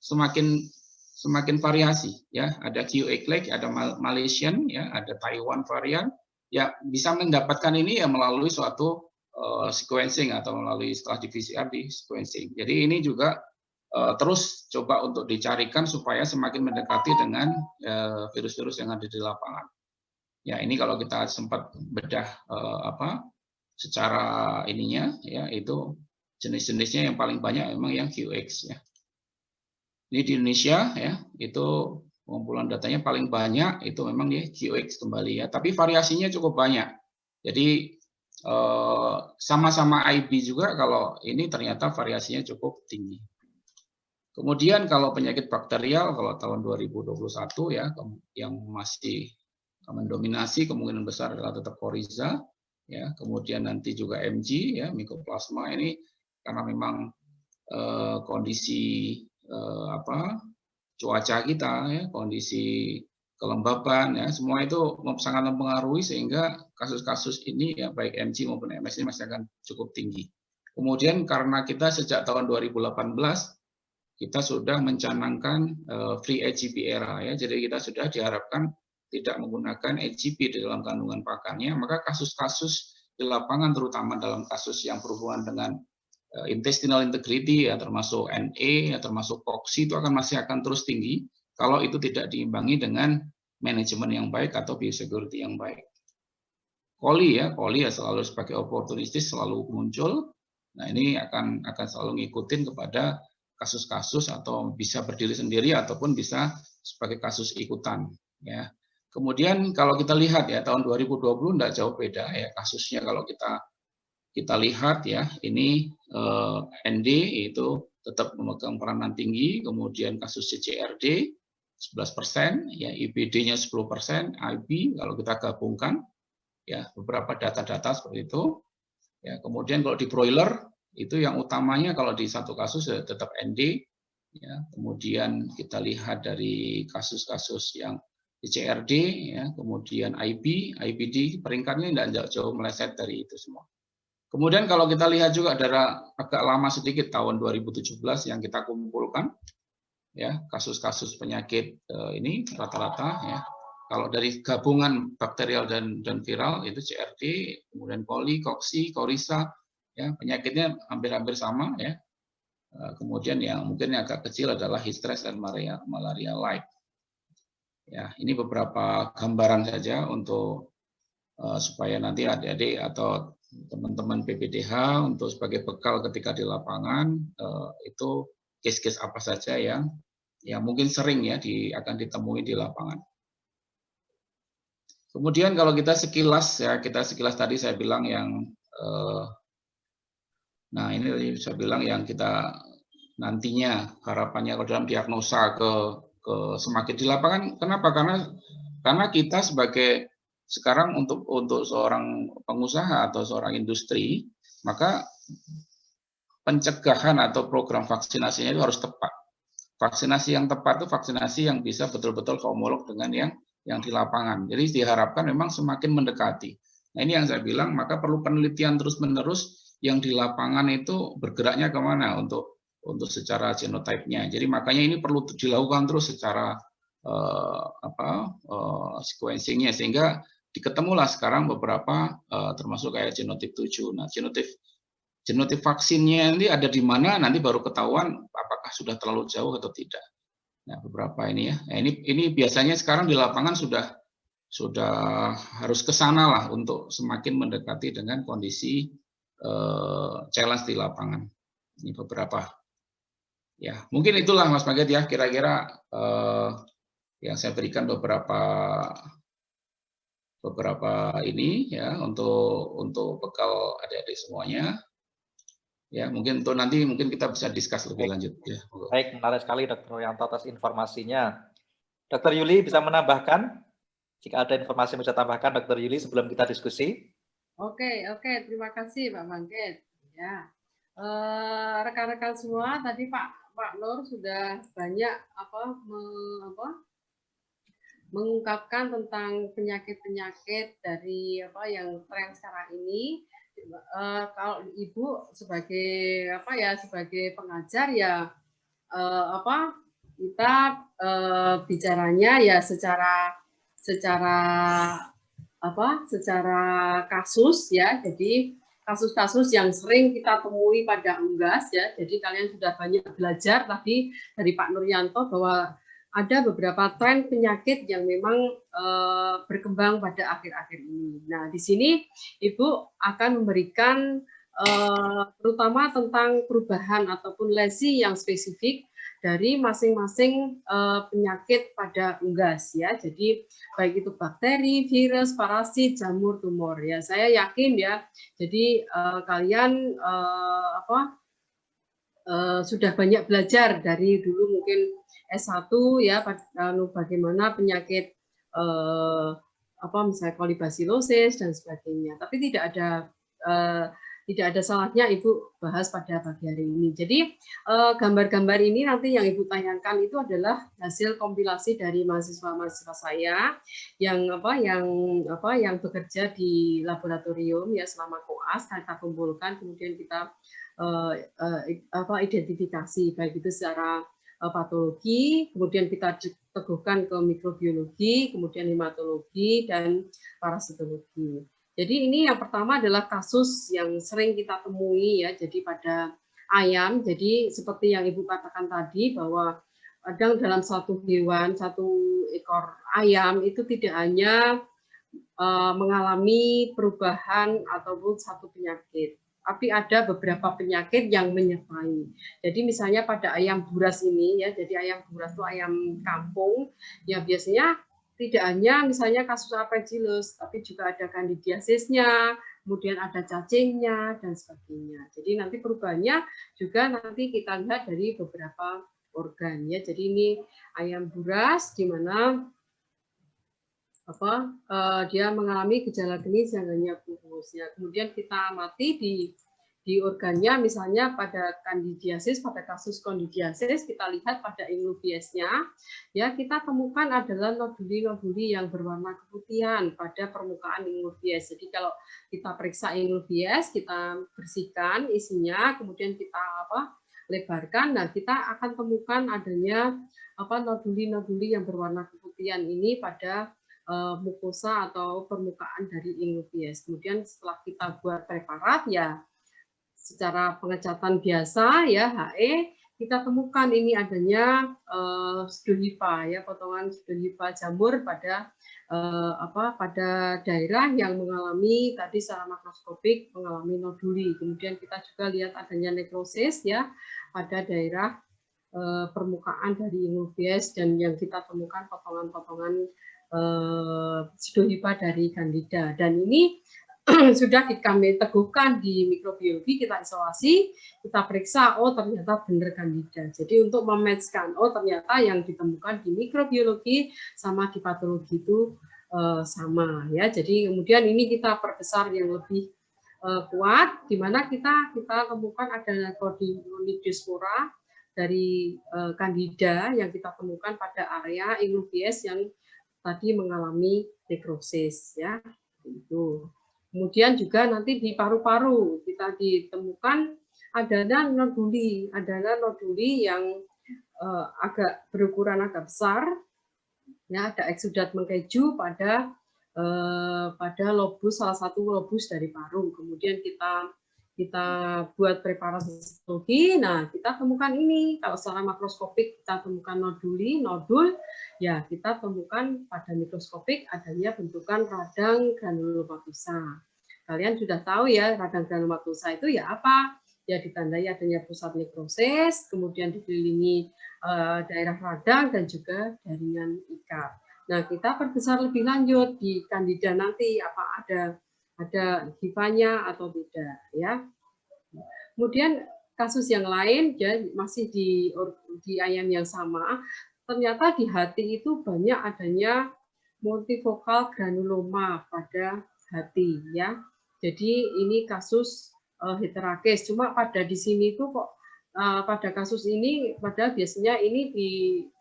semakin variasi ya, ada QX, ada Malaysian ya, ada Taiwan varian ya, bisa mendapatkan ini ya melalui suatu sequencing atau melalui setelah di PCR di sequencing. Jadi ini juga terus coba untuk dicarikan supaya semakin mendekati dengan virus-virus yang ada di lapangan. Ya ini kalau kita sempat bedah secara ininya ya itu jenis-jenisnya yang paling banyak memang yang QX ya. Ini di Indonesia ya itu pengumpulan datanya paling banyak itu memang di QX kembali ya, tapi variasinya cukup banyak. Jadi sama-sama IB juga kalau ini ternyata variasinya cukup tinggi. Kemudian kalau penyakit bakterial kalau tahun 2021 ya yang masih mendominasi kemungkinan besar adalah tetap Coryza ya, kemudian nanti juga MG ya, Mycoplasma ini karena memang kondisi cuaca kita ya, kondisi kelembaban ya, semua itu sangat mempengaruhi sehingga kasus-kasus ini ya baik MG maupun MS ini masih akan cukup tinggi. Kemudian karena kita sejak tahun 2018 kita sudah mencanangkan free HCP era ya, jadi kita sudah diharapkan tidak menggunakan HCP di dalam kandungan pakannya, maka kasus-kasus di lapangan terutama dalam kasus yang berhubungan dengan intestinal integrity ya, termasuk NE ya, termasuk COX itu masih akan terus tinggi kalau itu tidak diimbangi dengan manajemen yang baik atau biosecurity yang baik. Coli ya selalu sebagai oportunistis selalu muncul. Nah ini akan selalu ngikutin kepada kasus-kasus atau bisa berdiri sendiri ataupun bisa sebagai kasus ikutan ya. Kemudian kalau kita lihat ya tahun 2020 tidak jauh beda ya kasusnya, kalau kita lihat ya ini ND itu tetap memegang peranan tinggi, kemudian kasus CCRD 11%, ya IBD-nya 10%, IB kalau kita gabungkan ya beberapa data-data seperti itu Ya, kemudian kalau di broiler itu yang utamanya kalau di satu kasus tetap ND. Ya, kemudian kita lihat dari kasus-kasus yang di CRD, ya, kemudian IB, IBD, peringkatnya tidak jauh meleset dari itu semua. Kemudian kalau kita lihat juga dari agak lama sedikit tahun 2017 yang kita kumpulkan, ya kasus-kasus penyakit ini rata-rata ya. Kalau dari gabungan bakterial dan viral itu CRD, kemudian coli, koksi, korisa, ya penyakitnya hampir-hampir sama ya. Kemudian yang mungkin yang agak kecil adalah histres dan malaria light. Ya, ini beberapa gambaran saja untuk supaya nanti adik-adik atau teman-teman PPDH untuk sebagai bekal ketika di lapangan itu case-case apa saja yang mungkin sering ya akan ditemui di lapangan. Kemudian kalau kita sekilas tadi saya bilang yang nah ini saya bilang yang kita nantinya harapannya kalau dalam diagnosa ke semakin di lapangan. Kenapa? Karena kita sebagai sekarang untuk seorang pengusaha atau seorang industri, maka pencegahan atau program vaksinasinya itu harus tepat. Vaksinasi yang tepat itu vaksinasi yang bisa betul-betul homolog dengan yang di lapangan. Jadi diharapkan memang semakin mendekati. Nah ini yang saya bilang, maka perlu penelitian terus-menerus yang di lapangan itu bergeraknya kemana untuk secara genotype-nya. Jadi makanya ini perlu dilakukan terus secara sequencing-nya sehingga diketemulah sekarang beberapa termasuk kayak genotip 7. Nah, genotip vaksinnya ini ada di mana nanti baru ketahuan apakah sudah terlalu jauh atau tidak. Nah, beberapa ini ya. Nah, ini biasanya sekarang di lapangan sudah harus ke sana lah untuk semakin mendekati dengan kondisi challenge di lapangan. Ini beberapa. Ya, mungkin itulah Mas Maget ya kira-kira yang saya berikan beberapa ini ya untuk bekal adik-adik semuanya. Ya, mungkin untuk nanti mungkin kita bisa discuss lebih lanjut ya. Baik, menarik sekali Dr. Royanto atas informasinya. Dr. Yuli bisa menambahkan? Jika ada informasi yang bisa tambahkan Dr. Yuli sebelum kita diskusi. Oke, terima kasih Pak Bangkit. Ya, rekan-rekan semua tadi Pak Nur sudah banyak mengungkapkan tentang penyakit-penyakit dari yang tren sekarang ini. Kalau Ibu sebagai sebagai pengajar ya kita bicaranya ya secara kasus ya. Jadi kasus-kasus yang sering kita temui pada unggas ya. Jadi kalian sudah banyak belajar tadi dari Pak Nuryanto bahwa ada beberapa tren penyakit yang memang berkembang pada akhir-akhir ini. Nah, di sini Ibu akan memberikan terutama tentang perubahan ataupun lesi yang spesifik dari masing-masing penyakit pada unggas ya. Jadi baik itu bakteri, virus, parasit, jamur, tumor ya. Saya yakin ya. Jadi kalian sudah banyak belajar dari dulu mungkin S1 ya bagaimana penyakit misalnya kolibasilosis dan sebagainya. Tapi tidak ada salahnya Ibu bahas pada pagi hari ini. Jadi gambar-gambar ini nanti yang Ibu tayangkan itu adalah hasil kompilasi dari mahasiswa-mahasiswa saya yang bekerja di laboratorium ya selama koas. Kita kumpulkan kemudian kita identifikasi baik itu secara patologi, kemudian kita teguhkan ke mikrobiologi, kemudian hematologi dan parasitologi. Jadi ini yang pertama adalah kasus yang sering kita temui ya, jadi pada ayam. Jadi seperti yang Ibu katakan tadi bahwa kadang dalam satu hewan, satu ekor ayam itu tidak hanya mengalami perubahan ataupun satu penyakit, tapi ada beberapa penyakit yang menyertai. Jadi misalnya pada ayam buras ini ya, jadi ayam buras itu ayam kampung, ya biasanya tidak hanya misalnya kasus Aspergillus, tapi juga ada candidiasisnya, kemudian ada cacingnya dan sebagainya. Jadi nanti perubahannya juga nanti kita lihat dari beberapa organ ya. Jadi ini ayam buras di mana dia mengalami gejala klinis yang hanya kurus ya. Kemudian kita amati di organnya, misalnya pada kandidiasis, pada kasus kandidiasis kita lihat pada inglobiesnya ya, kita temukan adalah noduli-noduli yang berwarna keputihan pada permukaan inglobies. Jadi kalau kita periksa inglobies, kita bersihkan isinya, kemudian kita lebarkan, nah kita akan temukan adanya noduli-noduli yang berwarna keputihan ini pada mukosa atau permukaan dari inglobies. Kemudian setelah kita buat preparat ya secara pengecatan biasa ya HE, kita temukan ini adanya pseudohipa ya, potongan pseudohipa jamur pada pada daerah yang mengalami tadi secara makroskopik mengalami noduli. Kemudian kita juga lihat adanya nekrosis ya pada daerah permukaan dari inglobies, dan yang kita temukan potongan-potongan pseudohipa dari Candida, dan ini sudah kami teguhkan di mikrobiologi, kita isolasi, kita periksa, oh ternyata benar Candida. Jadi untuk mematchkan, oh ternyata yang ditemukan di mikrobiologi sama di patologi itu sama ya. Jadi kemudian ini kita perbesar yang lebih kuat, di mana kita temukan ada Cordionidiospora dari Candida yang kita temukan pada area inglobies yang tadi mengalami nekrosis ya. Itu. Kemudian juga nanti di paru-paru kita ditemukan adalah noduli yang agak berukuran agak besar, ya ada eksudat mengkeju pada lobus, salah satu lobus dari paru. Kemudian kita buat preparat histologi, nah kita temukan ini, kalau secara makroskopik kita temukan nodul, ya kita temukan pada mikroskopik adanya bentukan radang granulomatosa. Kalian sudah tahu ya, radang granulomatosa itu ya apa? Ya ditandai adanya pusat nekrosis, kemudian dikelilingi daerah radang dan juga jaringan ikat. Nah kita perbesar lebih lanjut di Candida nanti, apa ada hifanya atau tidak ya. Kemudian kasus yang lain ya masih di ayam yang sama, ternyata di hati itu banyak adanya multifokal granuloma pada hati ya. Jadi ini kasus heterakis, cuma pada di sini tuh kok pada kasus ini, padahal biasanya ini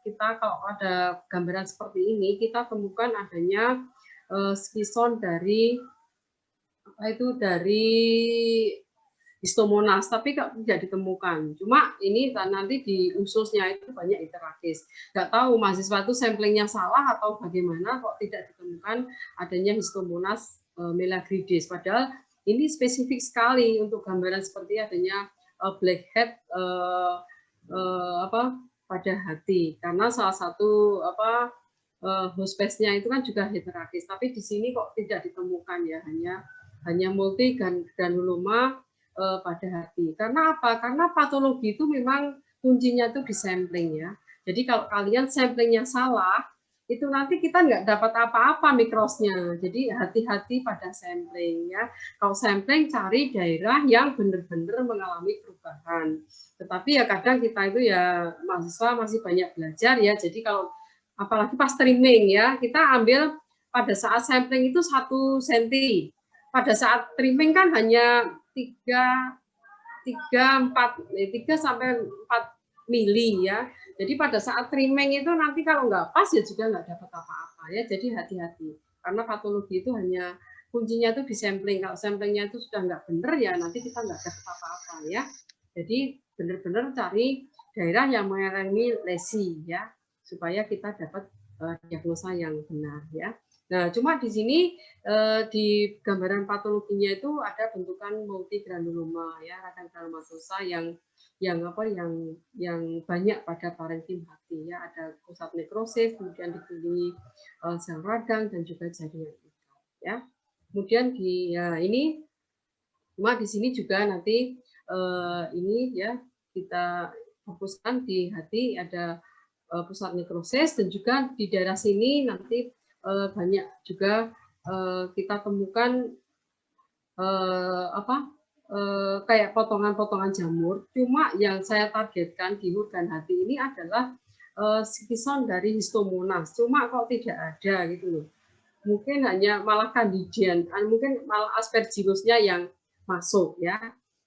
kita kalau ada gambaran seperti ini kita temukan adanya skison dari histomonas, tapi kok tidak ditemukan. Cuma ini nanti di ususnya itu banyak heterakis. Nggak tahu mahasiswa itu samplingnya salah atau bagaimana kok tidak ditemukan adanya histomonas melagridis. Padahal ini spesifik sekali untuk gambaran seperti adanya blackhead pada hati. Karena salah satu hospesnya itu kan juga heterakis. Tapi di sini kok tidak ditemukan ya, hanya multi granuloma pada hati. Karena apa? Karena patologi itu memang kuncinya itu di sampling ya. Jadi kalau kalian samplingnya salah, itu nanti kita nggak dapat apa-apa mikrosnya. Jadi hati-hati pada sampling ya. Kalau sampling cari daerah yang benar-benar mengalami perubahan. Tetapi ya kadang kita itu ya mahasiswa masih banyak belajar ya. Jadi kalau apalagi pas trimming ya, kita ambil pada saat sampling itu 1 cm. Pada saat trimming kan hanya 3 sampai 4 mili ya. Jadi pada saat trimming itu nanti kalau nggak pas ya juga nggak dapat apa-apa ya. Jadi hati-hati karena patologi itu hanya kuncinya itu di sampling. Kalau samplingnya itu sudah nggak benar ya nanti kita nggak dapat apa-apa ya. Jadi benar-benar cari daerah yang mengalami lesi ya supaya kita dapat diagnosa yang benar ya. Nah, cuma di sini di gambaran patologinya itu ada bentukan multigranuloma ya, radang granulomatosa yang banyak pada parenkim hati ya, ada pusat nekrosis, kemudian dikelilingi sel radang dan juga jaringan ikat ya. Kemudian ini cuma di sini juga nanti ini ya kita fokuskan di hati ada pusat nekrosis, dan juga di daerah sini nanti banyak juga kita temukan kayak potongan-potongan jamur. Cuma yang saya targetkan di organ hati ini adalah skison dari histomonas. Cuma kok tidak ada gitu loh. mungkin hanya malah Candidian, mungkin malah Aspergillus-nya yang masuk ya.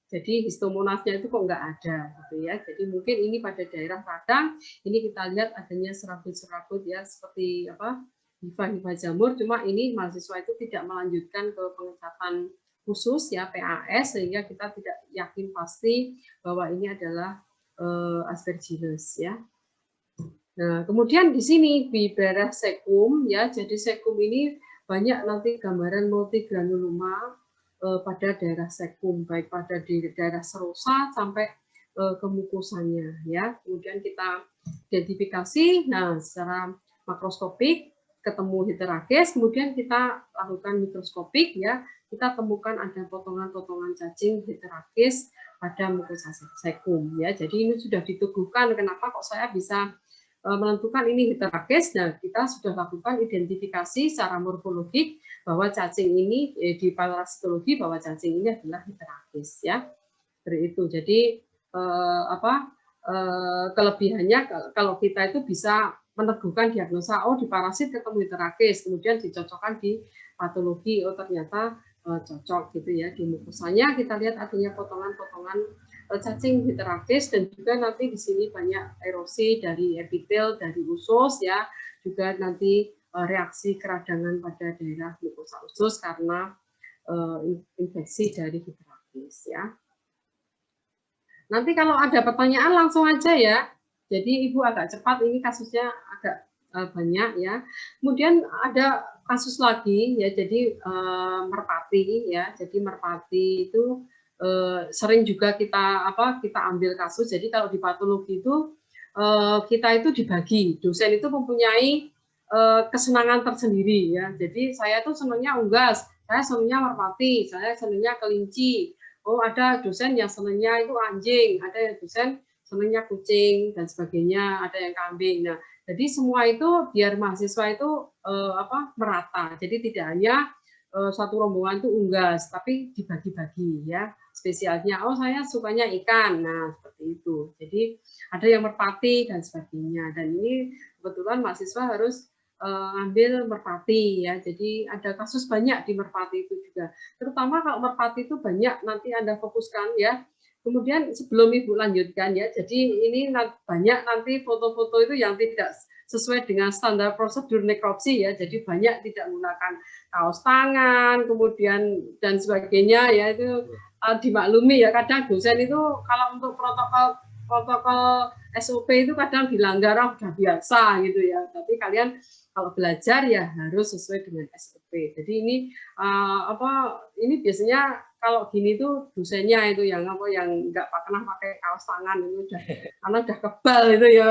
Jadi histomonasnya itu kok nggak ada gitu ya. Jadi mungkin ini pada daerah radang, ini kita lihat adanya serabut-serabut ya seperti apa hifa-hifa jamur, cuma ini mahasiswa itu tidak melanjutkan ke pengecatan khusus ya PAS sehingga kita tidak yakin pasti bahwa ini adalah Aspergillus ya. Nah, kemudian di sini di daerah sekum ya, jadi sekum ini banyak nanti gambaran multigranuloma pada daerah sekum, baik pada di daerah serosa sampai ke mukosannya ya. Kemudian kita identifikasi, nah secara makroskopik ketemu heterakis, kemudian kita lakukan mikroskopik ya, kita temukan ada potongan-potongan cacing heterakis pada mukosa sekum ya. Jadi ini sudah diteguhkan kenapa kok saya bisa menentukan ini heterakis. Nah, kita sudah lakukan identifikasi secara morfologik bahwa cacing ini di parasitologi bahwa cacing ini adalah heterakis ya. Seperti itu. Jadi kelebihannya kalau kita itu bisa meneguhkan diagnosa oh di parasit ketemu heterakis, kemudian dicocokkan di patologi oh ternyata cocok gitu ya. Di mukosanya kita lihat adanya potongan-potongan cacing heterakis dan juga nanti di sini banyak erosi dari epitel, dari usus ya, juga nanti reaksi keradangan pada daerah mukosa usus karena infeksi dari heterakis ya. Nanti kalau ada pertanyaan langsung aja ya. Jadi Ibu agak cepat, ini kasusnya agak banyak ya. Kemudian ada kasus lagi ya, jadi merpati ya. Jadi merpati itu sering juga kita ambil kasus. Jadi kalau di patologi itu kita itu dibagi. Dosen itu mempunyai kesenangan tersendiri ya. Jadi saya tuh senangnya unggas, saya senangnya merpati, saya senangnya kelinci. Oh ada dosen yang senangnya itu anjing, ada yang dosen senangnya kucing dan sebagainya, ada yang kambing. Nah jadi semua itu biar mahasiswa itu merata. Jadi tidak hanya satu rombongan itu unggas, tapi dibagi-bagi ya. Spesialnya, oh saya sukanya ikan, nah seperti itu. Jadi ada yang merpati dan sebagainya. Dan ini kebetulan mahasiswa harus ambil merpati ya. Jadi ada kasus banyak di merpati itu juga. Terutama kalau merpati itu banyak nanti Anda fokuskan ya. Kemudian sebelum Ibu lanjutkan ya. Jadi ini banyak nanti foto-foto itu yang tidak sesuai dengan standar prosedur nekropsi ya. Jadi banyak tidak menggunakan kaos tangan, kemudian dan sebagainya ya itu dimaklumi ya, kadang dosen itu kalau untuk protokol SOP itu kadang dilanggar sudah biasa gitu ya. Tapi kalian kalau belajar ya harus sesuai dengan SOP. Jadi ini ini biasanya kalau gini tuh dosennya itu yang nggak pernah pakai kaos tangan itu udah karena udah kebal itu ya.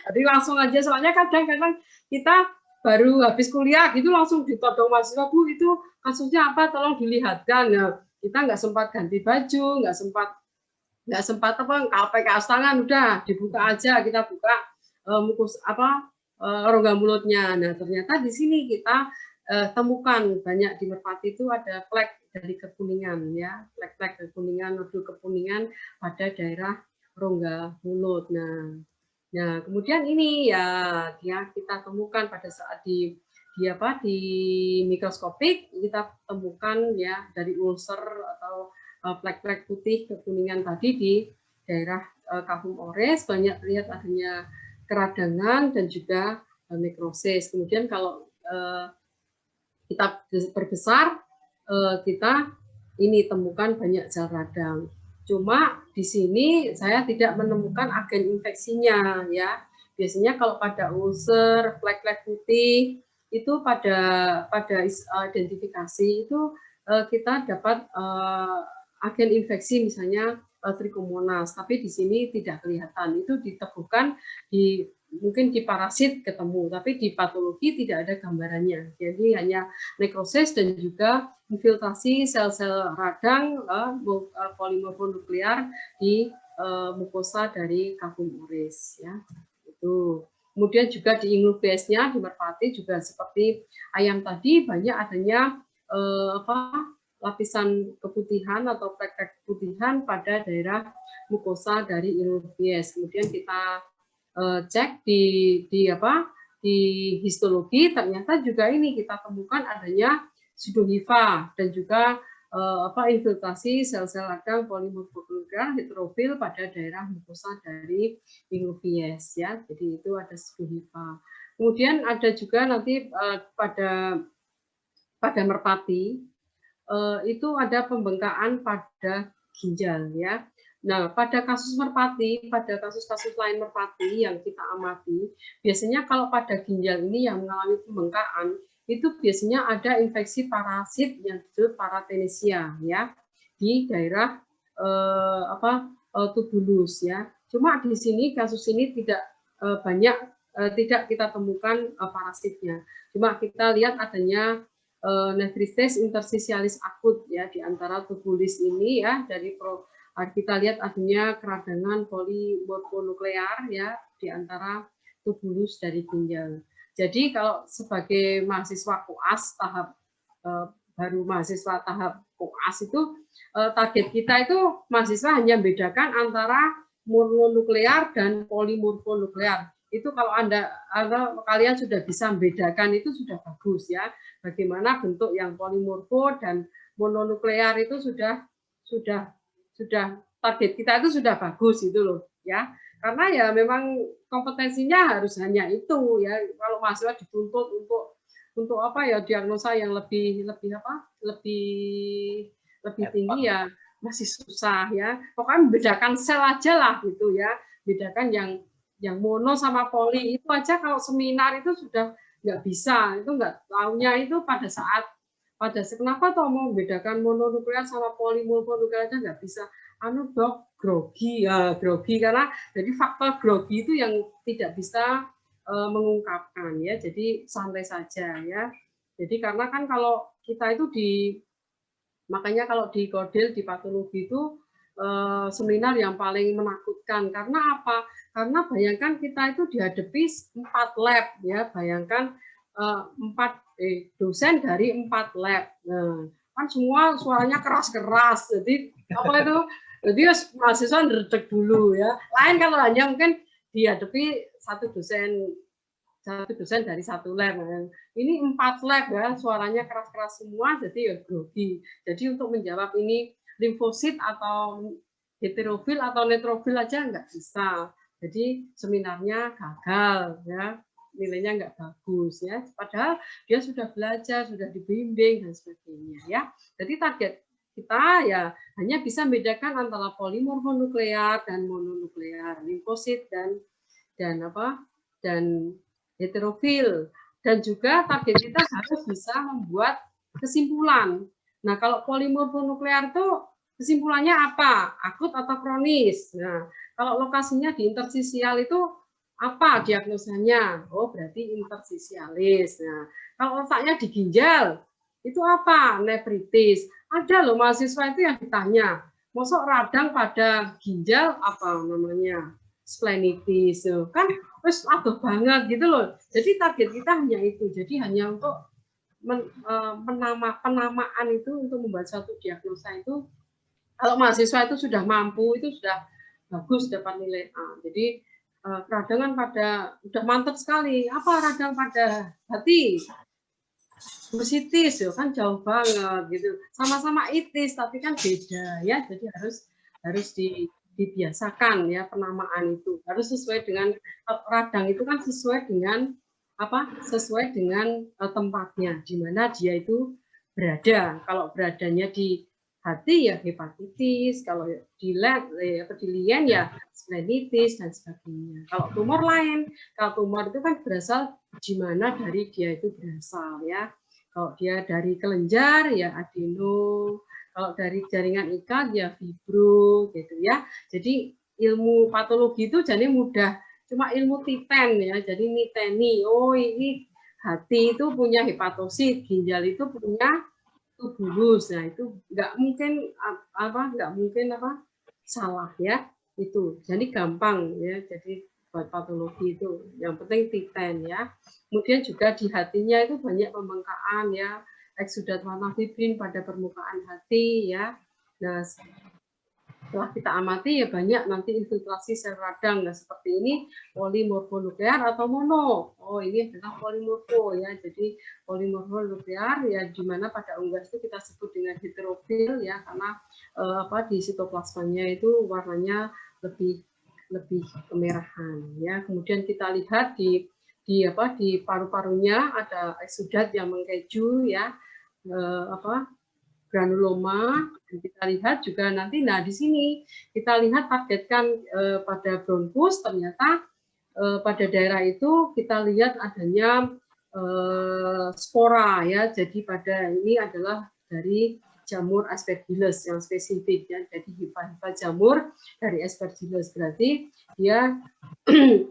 Jadi langsung aja, soalnya kadang-kadang kita baru habis kuliah gitu langsung ditodong mahasiswa, Bu itu kasusnya apa, tolong dilihatkan. Nah, kita nggak sempat ganti baju, nggak sempat pakai kaos tangan, udah dibuka aja, kita buka rongga mulutnya. Nah ternyata di sini kita temukan banyak di merpati itu ada flek dari kekuningan ya, flek kekuningan, nodul kekuningan pada daerah rongga mulut. Nah kemudian ini ya kita temukan pada saat di mikroskopik kita temukan ya dari ulcer atau flek-flek putih kekuningan tadi di daerah kafum oris, banyak terlihat adanya keradangan dan juga nekrosis. Kemudian kalau kita perbesar, kita ini temukan banyak sel radang. Cuma di sini saya tidak menemukan agen infeksinya ya. Biasanya kalau pada ulcer, flek-flek putih itu pada identifikasi itu kita dapat agen infeksi misalnya Trichomonas, tapi di sini tidak kelihatan. Itu ditemukan mungkin di parasit ketemu, tapi di patologi tidak ada gambarannya. Jadi hanya nekrosis dan juga infiltrasi sel-sel radang polimorfonuklear di mukosa dari kafum oris ya. Itu. Kemudian juga di inglubiasnya di merpati juga seperti ayam tadi banyak adanya lapisan keputihan atau flek-flek keputihan pada daerah mukosa dari inglubias. Kemudian kita cek di di histologi ternyata juga ini kita temukan adanya pseudohifa dan juga infiltrasi sel-sel radang polimorfonuclear heterofil pada daerah mukosa dari Euphobies ya. Jadi itu ada pseudohifa. Kemudian ada juga nanti pada merpati itu ada pembengkakan pada ginjal ya. Nah, pada kasus merpati, pada kasus-kasus lain merpati yang kita amati, biasanya kalau pada ginjal ini yang mengalami pembengkakan, itu biasanya ada infeksi parasit yang disebut paratenesia ya di daerah tubulus ya. Cuma di sini kasus ini tidak tidak kita temukan parasitnya. Cuma kita lihat adanya nephritis interstitialis akut ya di antara tubulis ini ya kita lihat adanya keradangan polimorfonuklear ya di antara tubulus dari ginjal. Jadi kalau sebagai mahasiswa koas baru mahasiswa tahap koas itu target kita itu mahasiswa hanya membedakan antara mononuklear dan polimorfonuklear. Itu kalau kalian sudah bisa membedakan itu sudah bagus ya. Bagaimana bentuk yang polimorfo dan mononuklear itu sudah target kita itu sudah bagus itu loh ya. Karena ya memang kompetensinya harus hanya itu ya. Kalau mahasiswa dituntut untuk apa ya diagnosa yang lebih tinggi ya masih susah ya. Pokoknya membedakan sel aja lah gitu ya. Bedakan yang mono sama poli itu aja kalau seminar itu sudah nggak bisa. Itu nggak taunya itu pada saat kenapa toh mau membedakan mononuklear sama polimorfonuklear aja nggak bisa. Dok, grogi karena jadi faktor grogi itu yang tidak bisa mengungkapkan ya, jadi santai saja ya. Jadi karena kan kalau kita itu makanya kalau di Kodil di patologi itu seminar yang paling menakutkan karena apa? Karena bayangkan kita itu dihadapi 4 lab ya, bayangkan 4 dosen dari 4 lab. Nah, kan semua suaranya keras-keras, jadi apa itu? Jadi mahasiswa ngedek dulu ya. Lain kalau hanya mungkin dihadapi satu dosen dari 1 lab. Ini 4 lab ya, suaranya keras-keras semua, jadi ya grogi. Jadi untuk menjawab ini limfosit atau heterofil atau neutrofil aja nggak bisa. Jadi seminarnya gagal ya, nilainya nggak bagus ya. Padahal dia sudah belajar, sudah dibimbing dan sebagainya ya. Jadi target kita ya hanya bisa membedakan antara polimorfonuklear dan mononuklear, limfosit dan heterofil, dan juga target kita harus bisa membuat kesimpulan. Nah, kalau polimorfonuklear itu kesimpulannya apa? Akut atau kronis? Nah, kalau lokasinya di interstisial itu apa diagnosanya? Oh, berarti interstisialis. Nah, kalau letaknya di ginjal itu apa? Nephritis. Ada loh mahasiswa itu yang ditanya, mosok radang pada ginjal apa namanya? Splenitis. Kan terus aduh banget gitu loh. Jadi target kita hanya itu. Jadi hanya untuk penamaan itu untuk membuat suatu diagnosa itu kalau mahasiswa itu sudah mampu itu sudah bagus dapat nilai A. Jadi radangan pada udah mantap sekali. Apa radang pada hati? Bursitis kan jauh banget gitu. Sama-sama itis tapi kan beda ya. Jadi harus dibiasakan ya penamaan itu. Harus sesuai dengan radang itu kan sesuai dengan sesuai dengan tempatnya di mana dia itu berada. Kalau beradanya di hati ya hepatitis, kalau di lien ya splenitis dan sebagainya. Kalau tumor lain, kalau tumor itu kan berasal di mana dari dia itu berasal ya. Kalau dia dari kelenjar ya adeno, kalau dari jaringan ikat ya fibro gitu ya. Jadi ilmu patologi itu jadi mudah, cuma ilmu titen ya. Jadi niteni, oh ini hati itu punya hepatosit, ginjal itu punya tubulus. Nah, itu nggak mungkin salah ya. Itu. Jadi gampang ya. Jadi buat patologi itu yang penting titen ya. Kemudian juga di hatinya itu banyak pembengkakan ya, eksudat warna fibrin pada permukaan hati ya. Nah, Setelah kita amati ya banyak nanti infiltrasi sel radang. Nah, seperti ini polimorfonuklear atau mono. Oh, ini adalah polimorfo ya. Jadi polimorfonuklear ya di mana pada unggas itu kita sebut dengan heterofil ya karena di sitoplasmanya itu warnanya lebih kemerahan ya. Kemudian kita lihat di paru-parunya ada eksudat yang mengkeju ya. Granuloma, dan kita lihat juga nanti, nah di sini kita lihat targetkan pada bronkus, ternyata pada daerah itu kita lihat adanya spora ya, jadi pada ini adalah dari jamur Aspergillus yang spesifik ya, jadi hifa-hifa jamur dari Aspergillus, berarti dia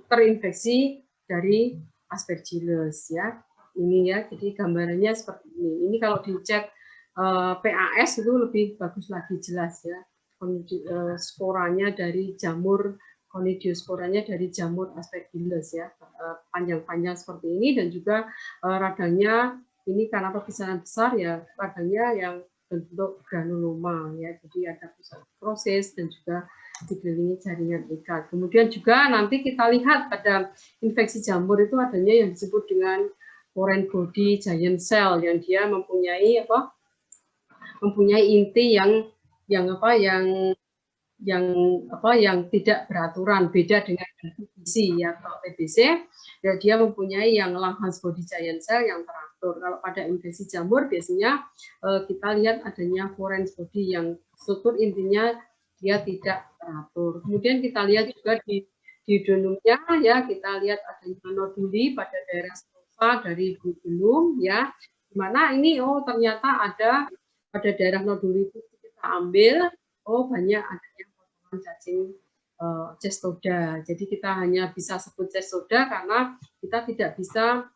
terinfeksi dari Aspergillus ya, ini ya, jadi gambarannya seperti ini. Ini kalau dicek PAS itu lebih bagus lagi jelas ya, sporanya dari jamur Conidiosporanya dari jamur Aspergillus ya, panjang-panjang seperti ini, dan juga radangnya ini karena perpisahan besar ya, radangnya yang bentuk granuloma ya, jadi ada pusat proses dan juga dikelilingi jaringan ikat. Kemudian juga nanti kita lihat pada infeksi jamur itu adanya yang disebut dengan foreign body giant cell yang dia mempunyai inti yang tidak beraturan, beda dengan TBC ya. Kalau TBC ya dia mempunyai yang Langhans body giant cell yang teratur. Kalau pada infeksi jamur biasanya kita lihat adanya foreign body yang struktur intinya dia tidak teratur. Kemudian kita lihat juga di duodenumnya ya, kita lihat adanya noduli pada daerah strofa dari duodenum ya, dimana ini ternyata ada pada daerah noduli itu kita ambil, banyak adanya potongan cacing cestoda. Jadi kita hanya bisa sebut cestoda karena kita tidak bisa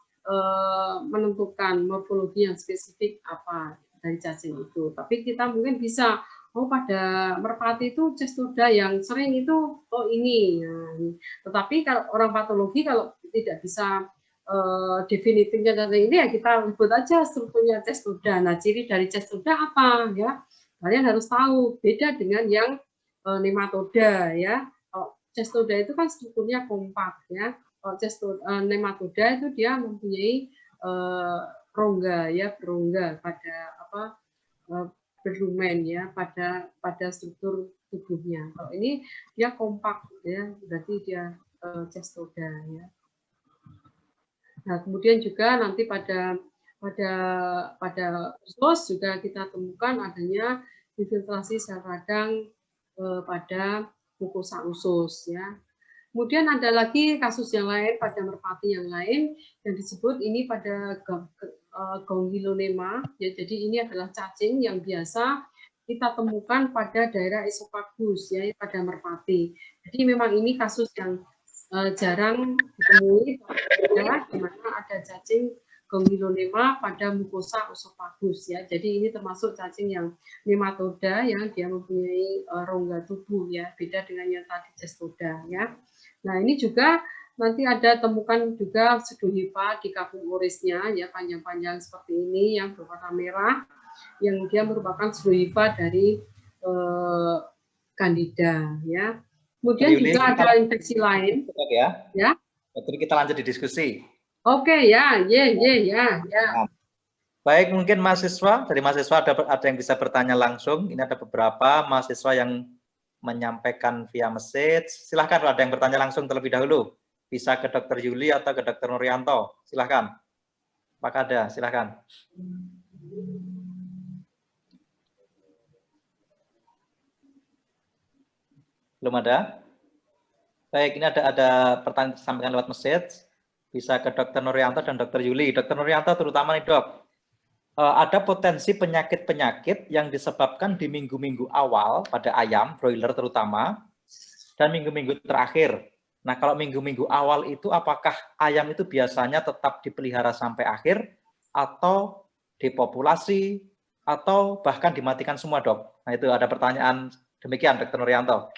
menentukan morfologi yang spesifik apa dari cacing itu. Tapi kita mungkin bisa, pada merpati itu cestoda yang sering itu, ini. Nah, tetapi kalau orang patologi kalau tidak bisa definitifnya dari ini ya kita sebut aja strukturnya cestoda. Nah, ciri dari cestoda apa ya? Kalian harus tahu, beda dengan yang nematoda ya. Cestoda itu kan strukturnya kompak ya. Nematoda itu dia mempunyai rongga ya, berongga pada berlumen ya, pada struktur tubuhnya. Kalau ini dia kompak ya, berarti dia cestoda ya. Nah, kemudian juga nanti pada usus juga kita temukan adanya infiltrasi sel radang pada mukosa usus ya. Kemudian ada lagi kasus yang lain pada merpati yang lain yang disebut ini pada Gongylonema ya. Jadi ini adalah cacing yang biasa kita temukan pada daerah esofagus ya, pada merpati. Jadi memang ini kasus yang jarang ditemui ya, di mana ada cacing Gongylonema pada mukosa esofagus ya. Jadi ini termasuk cacing yang nematoda yang dia mempunyai rongga tubuh ya, beda dengan yang tadi cestoda ya. Nah, ini juga nanti ada temukan juga pseudohifa di kapung orisnya ya, panjang-panjang seperti ini yang berwarna merah, yang dia merupakan pseudohifa dari Candida ya. Kemudian juga ada infeksi lain. Ya. Jadi kita lanjut di diskusi. Oke ya, ya. Nah, baik, mungkin dari mahasiswa ada yang bisa bertanya langsung. Ini ada beberapa mahasiswa yang menyampaikan via message. Silahkan kalau ada yang bertanya langsung terlebih dahulu. Bisa ke Dr. Yuli atau ke Dr. Nuryanto. Silahkan. Apakah ada? Silahkan. Belum ada? Baik, ini ada pertanyaan disampaikan lewat message. Bisa ke Dr. Nuryanto dan Dr. Yuli. Dr. Nuryanto terutama nih, Dok. Ada potensi penyakit-penyakit yang disebabkan di minggu-minggu awal pada ayam, broiler terutama, dan minggu-minggu terakhir. Nah, kalau minggu-minggu awal itu apakah ayam itu biasanya tetap dipelihara sampai akhir, atau dipopulasi, atau bahkan dimatikan semua, Dok? Nah, itu ada pertanyaan demikian, Dr. Nuryanto.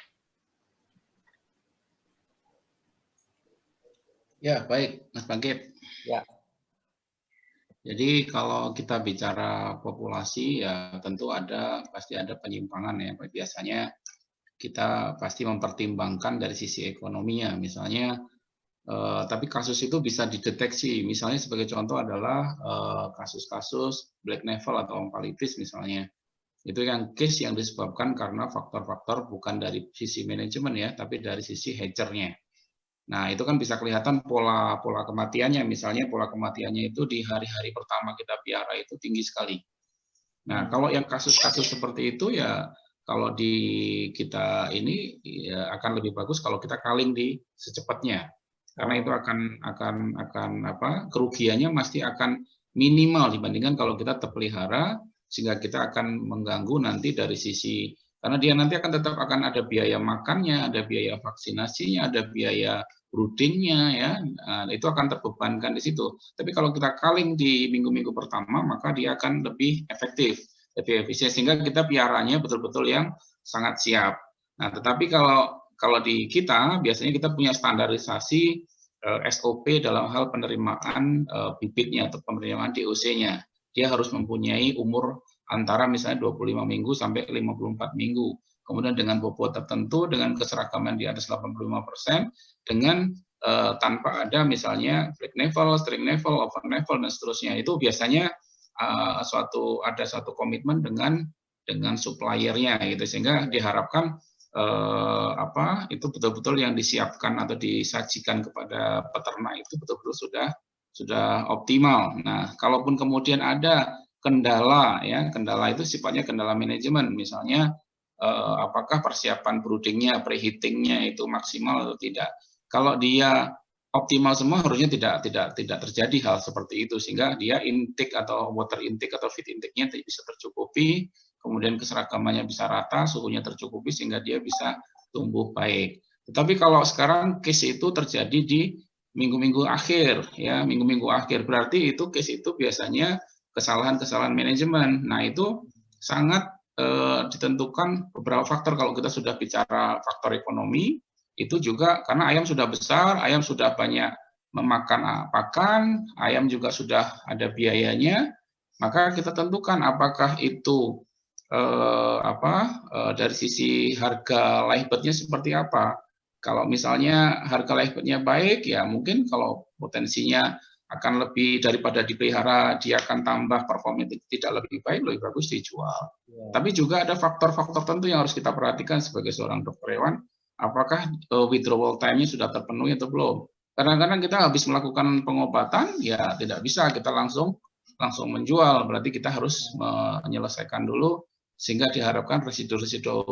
Ya, baik, Mas Bangkit. Ya. Jadi kalau kita bicara populasi ya tentu pasti ada penyimpangan ya. Biasanya kita pasti mempertimbangkan dari sisi ekonominya, misalnya. Tapi kasus itu bisa dideteksi, misalnya sebagai contoh adalah kasus-kasus black level atau onkalitis misalnya. Itu yang case yang disebabkan karena faktor-faktor bukan dari sisi manajemen ya, tapi dari sisi hedgernya. Nah, itu kan bisa kelihatan pola kematiannya, misalnya pola kematiannya itu di hari-hari pertama kita piara itu tinggi sekali. Nah, kalau yang kasus-kasus seperti itu ya, kalau di kita ini ya akan lebih bagus kalau kita culling di secepatnya. Karena itu akan apa? Kerugiannya pasti akan minimal dibandingkan kalau kita terpelihara, sehingga kita akan mengganggu nanti dari sisi, karena dia nanti akan tetap akan ada biaya makannya, ada biaya vaksinasinya, ada biaya broodingnya ya. Nah, itu akan terbebankan di situ. Tapi kalau kita culling di minggu-minggu pertama, maka dia akan lebih efektif, lebih efisien, sehingga kita piaranya betul-betul yang sangat siap. Nah, tetapi kalau di kita biasanya kita punya standarisasi SOP dalam hal penerimaan bibitnya atau penerimaan DOC-nya. Dia harus mempunyai umur antara misalnya 25 minggu sampai 54 minggu. Kemudian dengan bobot tertentu, dengan keseragaman di atas 85%, dengan tanpa ada misalnya black level, string level, over level, dan seterusnya. Itu biasanya ada satu komitmen dengan suppliernya gitu, sehingga diharapkan itu betul-betul yang disiapkan atau disajikan kepada peternak itu betul-betul sudah optimal. Nah, kalaupun kemudian ada kendala ya, kendala itu sifatnya kendala manajemen, misalnya apakah persiapan broodingnya, preheatingnya itu maksimal atau tidak. Kalau dia optimal semua, harusnya tidak terjadi hal seperti itu, sehingga dia intake atau water intake atau feed intake-nya bisa tercukupi, kemudian keseragamannya bisa rata, suhunya tercukupi sehingga dia bisa tumbuh baik. Tetapi kalau sekarang case itu terjadi di minggu-minggu akhir, ya minggu-minggu akhir, berarti itu case itu biasanya kesalahan-kesalahan manajemen. Nah, itu sangat ditentukan beberapa faktor. Kalau kita sudah bicara faktor ekonomi, itu juga karena ayam sudah besar, ayam sudah banyak memakan pakan, ayam juga sudah ada biayanya, maka kita tentukan apakah itu dari sisi harga livebird-nya seperti apa. Kalau misalnya harga livebird-nya baik, ya mungkin kalau potensinya akan lebih daripada dipelihara, dia akan tambah performa tidak lebih baik, lebih bagus dijual. Ya. Tapi juga ada faktor-faktor tertentu yang harus kita perhatikan sebagai seorang dokter hewan, apakah withdrawal time-nya sudah terpenuhi atau belum. Kadang-kadang kita habis melakukan pengobatan, ya tidak bisa kita langsung menjual, berarti kita harus menyelesaikan dulu, sehingga diharapkan residu-residu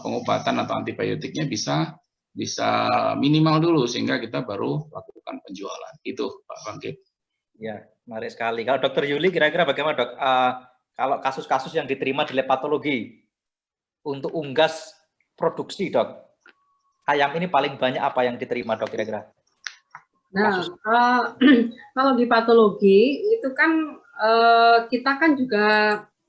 pengobatan atau antibiotiknya bisa minimal dulu, sehingga kita baru lakukan penjualan. Itu Pak Bangkit. Ya, menarik sekali. Kalau Dokter Yuli, kira-kira bagaimana Dok? Kalau kasus-kasus yang diterima di lab patologi untuk unggas produksi Dok, ayam ini paling banyak apa yang diterima Dok kira-kira? Nah, kalau di patologi itu kan kita kan juga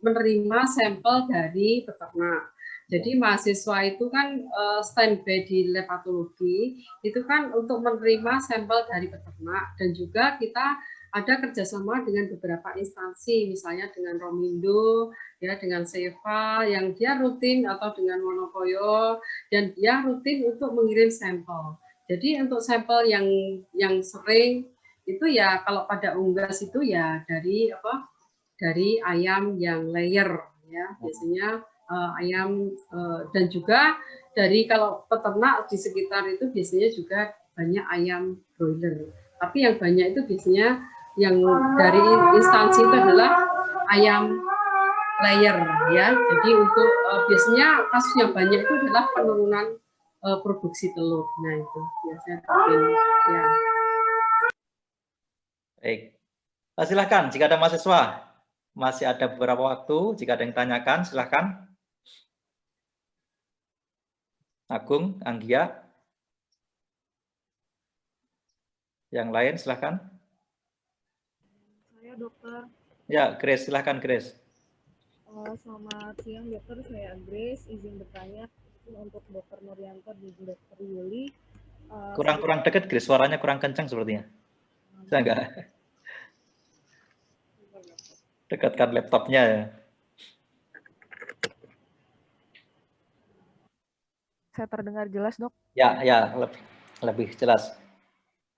menerima sampel dari peternak. Jadi mahasiswa itu kan standby di lab patologi itu kan untuk menerima sampel dari peternak, dan juga kita ada kerjasama dengan beberapa instansi, misalnya dengan Romindo, ya dengan Seva yang dia rutin, atau dengan Wonokoyo, dan dia rutin untuk mengirim sampel. Jadi untuk sampel yang sering itu ya kalau pada unggas itu ya dari ayam yang layer ya, biasanya ayam dan juga dari kalau peternak di sekitar itu biasanya juga banyak ayam broiler. Tapi yang banyak itu biasanya yang dari instansi itu adalah ayam layer ya. Jadi untuk biasanya kasus yang banyak itu adalah penurunan produksi telur. Nah, itu biasanya ya. Baik. Silahkan, jika ada mahasiswa, masih ada beberapa waktu, jika ada yang tanyakan, silahkan. Agung, Anggia. Yang lain, silahkan. Saya dokter. Ya, Grace, silahkan Grace. Selamat siang dokter, saya Grace, izin bertanya untuk Dokter Nuryanto dan Dokter Yuli. Kurang dekat Grace, suaranya kurang kencang sepertinya. Bisa enggak? Dekatkan laptopnya ya. saya terdengar jelas, Dok? Ya, ya, lebih jelas.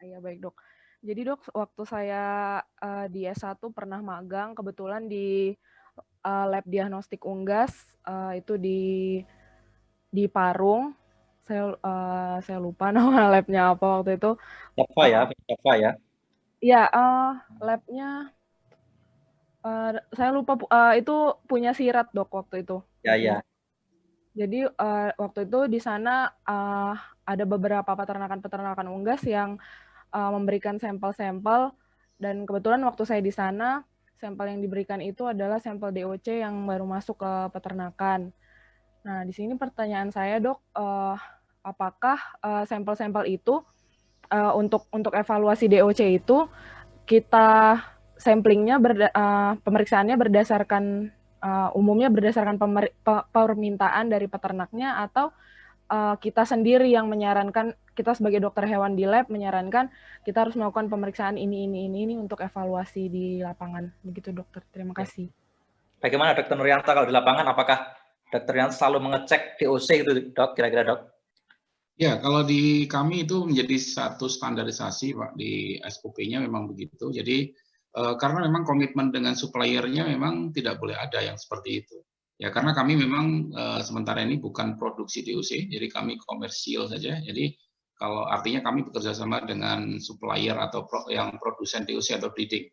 Iya, baik, Dok. Jadi, Dok, waktu saya di S1 pernah magang, kebetulan di lab diagnostik Unggas, itu di Parung. Saya lupa nama labnya apa waktu itu. Java ya, Java ya. Iya, labnya saya lupa, itu punya Sirat, Dok, waktu itu. Ya, ya. Jadi waktu itu di sana ada beberapa peternakan unggas yang memberikan sampel-sampel, dan kebetulan waktu saya di sana sampel yang diberikan itu adalah sampel DOC yang baru masuk ke peternakan. Nah, di sini pertanyaan saya, Dok, apakah sampel-sampel itu untuk evaluasi DOC itu kita samplingnya pemeriksaannya berdasarkan umumnya berdasarkan permintaan dari peternaknya, atau kita sendiri yang menyarankan, kita sebagai dokter hewan di lab menyarankan kita harus melakukan pemeriksaan ini untuk evaluasi di lapangan. Begitu, dokter. Terima kasih. Bagaimana Dokter Nuryanto kalau di lapangan, apakah Dokter Nuryanto selalu mengecek DOC itu, Dok, kira-kira, Dok? Ya, kalau di kami itu menjadi satu standarisasi, Pak, di SOP-nya memang begitu. Jadi karena memang komitmen dengan suppliernya memang tidak boleh ada yang seperti itu. Ya, karena kami memang sementara ini bukan produksi DOC, jadi kami komersial saja. Jadi kalau artinya kami bekerja sama dengan supplier atau yang produsen DOC atau breeding.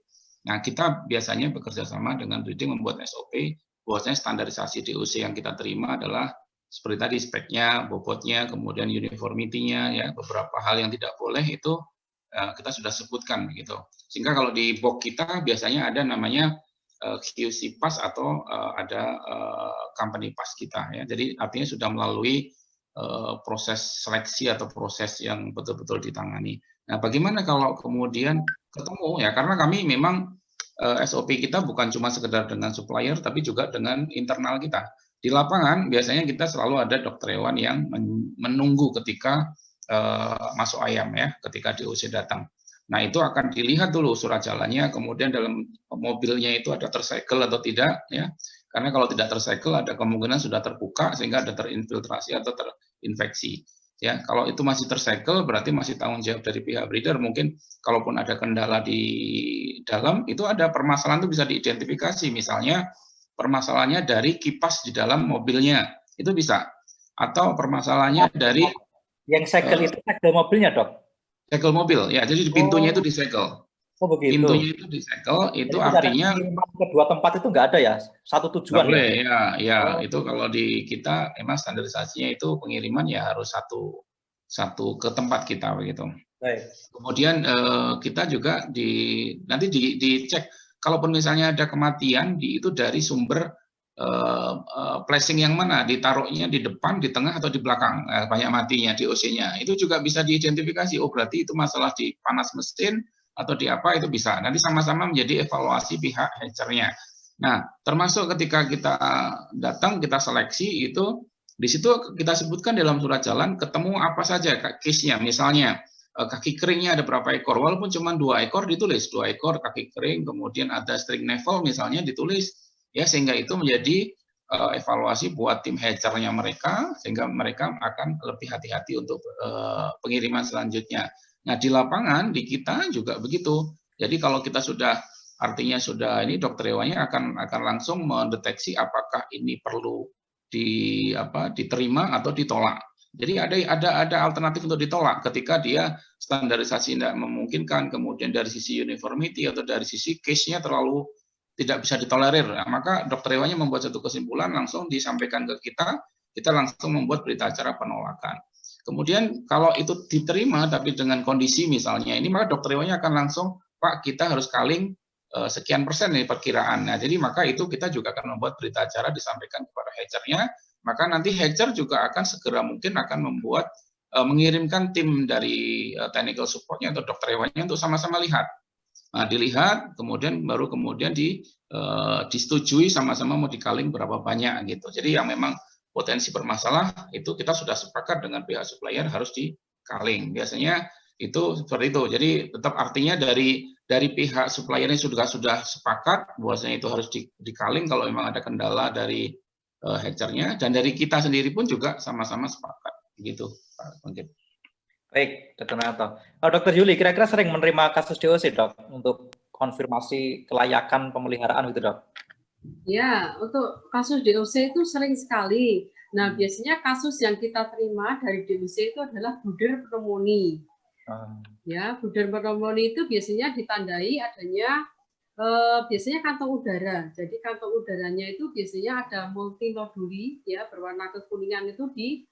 Nah, kita biasanya bekerja sama dengan breeding membuat SOP, bahwasanya standarisasi DOC yang kita terima adalah seperti tadi speknya, bobotnya, kemudian uniformity-nya, ya beberapa hal yang tidak boleh itu kita sudah sebutkan gitu. Sehingga kalau di box kita biasanya ada namanya QC pass atau ada company pass kita ya. Jadi artinya sudah melalui proses seleksi atau proses yang betul-betul ditangani. Nah, bagaimana kalau kemudian ketemu ya, karena kami memang SOP kita bukan cuma sekedar dengan supplier tapi juga dengan internal kita. Di lapangan biasanya kita selalu ada dokter hewan yang menunggu ketika masuk ayam ya, ketika DOC datang. Nah, itu akan dilihat dulu surat jalannya, kemudian dalam mobilnya itu ada tersegel atau tidak ya. Karena kalau tidak tersegel ada kemungkinan sudah terbuka sehingga ada terinfiltrasi atau terinfeksi. Ya, kalau itu masih tersegel berarti masih tanggung jawab dari pihak breeder. Mungkin kalaupun ada kendala di dalam itu ada permasalahan itu bisa diidentifikasi, misalnya permasalahannya dari kipas di dalam mobilnya, itu bisa. Atau permasalahannya dari yang segel itu segel mobilnya, Dok? Segel mobil, ya. Jadi di pintunya itu disegel. Oh, begitu. Pintunya itu disegel, itu jadi artinya kedua tempat itu nggak ada ya, satu tujuan. Nggak boleh, ya. Itu kalau di kita emang standarisasinya itu pengiriman ya harus satu ke tempat kita begitu. Baik. Kemudian kita juga nanti dicek. Kalaupun misalnya ada kematian, itu dari sumber placing yang mana, ditaruhnya di depan, di tengah, atau di belakang, banyak matinya, DOC-nya. Itu juga bisa diidentifikasi, oh berarti itu masalah di panas mesin, atau di apa, itu bisa. Nanti sama-sama menjadi evaluasi pihak hatchernya. Nah, termasuk ketika kita datang, kita seleksi, itu di situ kita sebutkan dalam surat jalan, ketemu apa saja case-nya, misalnya, kaki keringnya ada berapa ekor, walaupun cuma 2 ekor ditulis, 2 ekor kaki kering, kemudian ada string navel misalnya ditulis, ya sehingga itu menjadi evaluasi buat tim hatchernya mereka, sehingga mereka akan lebih hati-hati untuk pengiriman selanjutnya. Nah, di lapangan, di kita juga begitu. Jadi kalau kita sudah, artinya sudah ini dokter hewannya akan langsung mendeteksi apakah ini perlu diterima atau ditolak. Jadi ada alternatif untuk ditolak ketika dia standarisasi tidak memungkinkan, kemudian dari sisi uniformity atau dari sisi case-nya terlalu tidak bisa ditolerir. Nah, maka dokter hewannya membuat satu kesimpulan, langsung disampaikan ke kita langsung membuat berita acara penolakan. Kemudian kalau itu diterima tapi dengan kondisi misalnya ini, maka dokter hewannya akan langsung, Pak, kita harus culling sekian persen nih perkiraan. Nah, jadi maka itu kita juga akan membuat berita acara disampaikan kepada hatchernya. Maka nanti hatcher juga akan segera mungkin akan membuat mengirimkan tim dari technical supportnya atau dokter hewannya untuk sama-sama lihat. Nah, dilihat, kemudian baru disetujui sama-sama mau dikaling berapa banyak gitu. Jadi yang memang potensi bermasalah itu kita sudah sepakat dengan pihak supplier harus dikaling. Biasanya itu seperti itu. Jadi tetap artinya dari pihak supplier ini sudah sepakat bahwasanya itu harus dikaling kalau memang ada kendala dari hatchernya, dan dari kita sendiri pun juga sama-sama sepakat. begitu Pak Bangkit. Baik, Dr. Nuryanto. Dr. Yuli, kira-kira sering menerima kasus DOC, Dok, untuk konfirmasi kelayakan pemeliharaan gitu, Dok? Ya, untuk kasus DOC itu sering sekali. Nah, biasanya kasus yang kita terima dari DOC itu adalah buder pneumonia. Ya, buder pneumonia itu biasanya ditandai adanya biasanya kantong udara. Jadi kantong udaranya itu biasanya ada multinoduli ya berwarna kekuningan itu di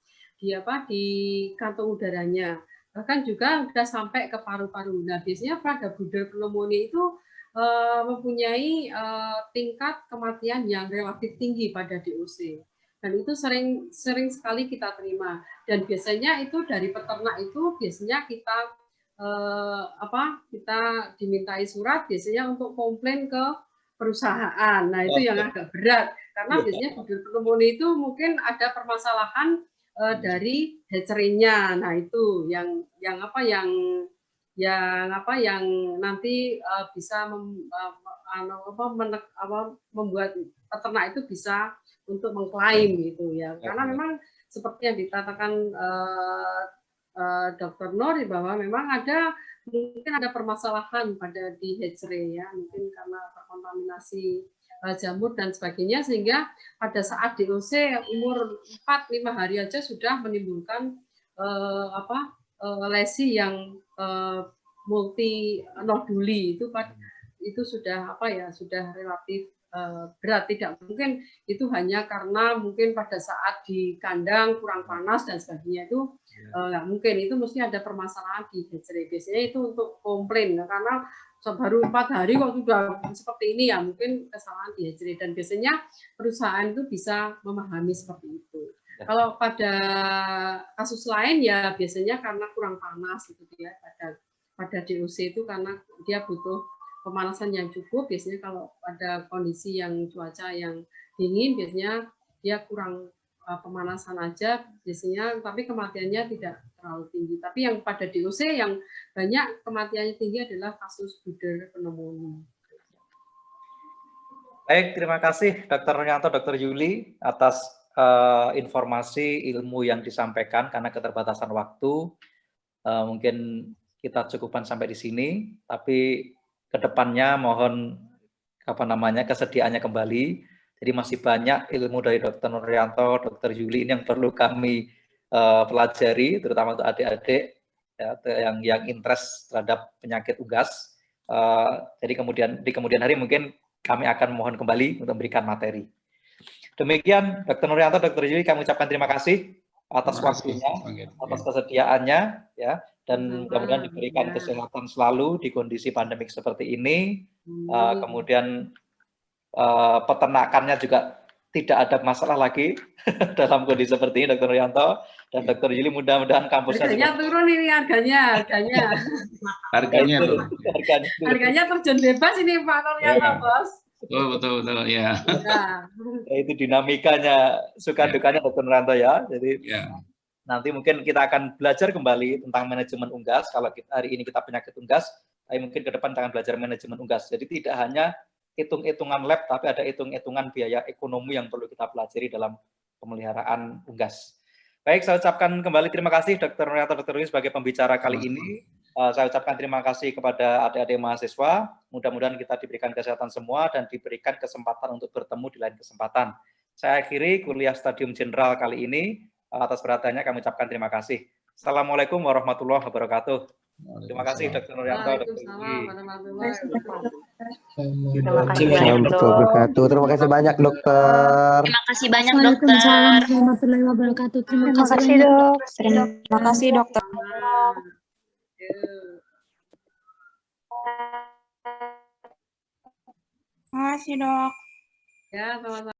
kantong udaranya. Bahkan juga sudah sampai ke paru-paru. Nah, biasanya pada buder pneumonia itu mempunyai tingkat kematian yang relatif tinggi pada DOC. Dan itu sering sekali kita terima. Dan biasanya itu dari peternak itu biasanya kita kita dimintai surat biasanya untuk komplain ke perusahaan. Nah, itu yang agak berat karena biasanya buder pneumonia itu mungkin ada permasalahan dari hatchery-nya. Nah, itu yang nanti bisa membuat peternak itu bisa untuk mengklaim gitu ya. Karena memang seperti yang dikatakan Dr. Nur bahwa memang mungkin ada permasalahan pada di hatchery ya, mungkin karena terkontaminasi jamur dan sebagainya sehingga pada saat DOC umur 4-5 hari aja sudah menimbulkan lesi yang multinoduli itu sudah sudah relatif berat. Tidak mungkin itu hanya karena mungkin pada saat di kandang kurang panas dan sebagainya itu nggak mungkin, itu mesti ada permasalahan di hatchery. Biasanya itu untuk komplain karena baru 4 hari kok sudah seperti ini ya, mungkin kesalahan di hatchery dan biasanya perusahaan itu bisa memahami seperti itu. Kalau pada kasus lain ya biasanya karena kurang panas gitu ya pada DOC itu karena dia butuh pemanasan yang cukup. Biasanya kalau pada kondisi yang cuaca yang dingin biasanya dia kurang pemanasan aja biasanya, tapi kematiannya tidak terlalu tinggi. Tapi yang pada DOC yang banyak kematiannya tinggi adalah kasus buder pneumonia. Baik, terima kasih Dr. Nuryanto, Dr. Yuli atas informasi ilmu yang disampaikan. Karena keterbatasan waktu, mungkin kita cukupkan sampai di sini. Tapi kedepannya mohon kesediaannya kembali. Jadi masih banyak ilmu dari Dr. Nuryanto, Dr. Yuli ini yang perlu kami pelajari, terutama untuk adik-adik ya, yang interest terhadap penyakit unggas. Jadi di kemudian hari mungkin kami akan mohon kembali untuk memberikan materi. Demikian Dr. Nuryanto, Dr. Yuli, kami ucapkan terima kasih atas waktunya, atas kesediaannya, ya, dan mudah-mudahan diberikan kesehatan selalu di kondisi pandemik seperti ini. Kemudian peternakannya juga tidak ada masalah lagi dalam kondisi seperti ini, Dr. Nuryanto dan Dr. Yuli, mudah-mudahan kampusnya harganya turun ini harganya terjun bebas ini Pak Nuryanto, Bos. Betul ya. Itu dinamikanya suka dukanya Dr. Nuryanto ya. Jadi nanti mungkin kita akan belajar kembali tentang manajemen unggas. Kalau hari ini kita penyakit unggas, tapi mungkin ke depan akan belajar manajemen unggas. Jadi tidak hanya hitung-hitungan lab, tapi ada hitung-hitungan biaya ekonomi yang perlu kita pelajari dalam pemeliharaan unggas. Baik, saya ucapkan kembali terima kasih Dr. Nuryanto, Dr. Yuli sebagai pembicara kali ini. Saya ucapkan terima kasih kepada adik-adik mahasiswa. Mudah-mudahan kita diberikan kesehatan semua dan diberikan kesempatan untuk bertemu di lain kesempatan. Saya akhiri kuliah Stadium Jenderal kali ini. Atas perhatiannya kami ucapkan terima kasih. Assalamualaikum warahmatullahi wabarakatuh. Terima kasih Dr. Nuryanto, Dr. Yuli. Terima kasih banyak dokter. Terima kasih banyak dokter. Warahmatullahi wabarakatuh. Terima kasih dok. Terima kasih dokter. Terima kasih dok. Ya, sama-sama.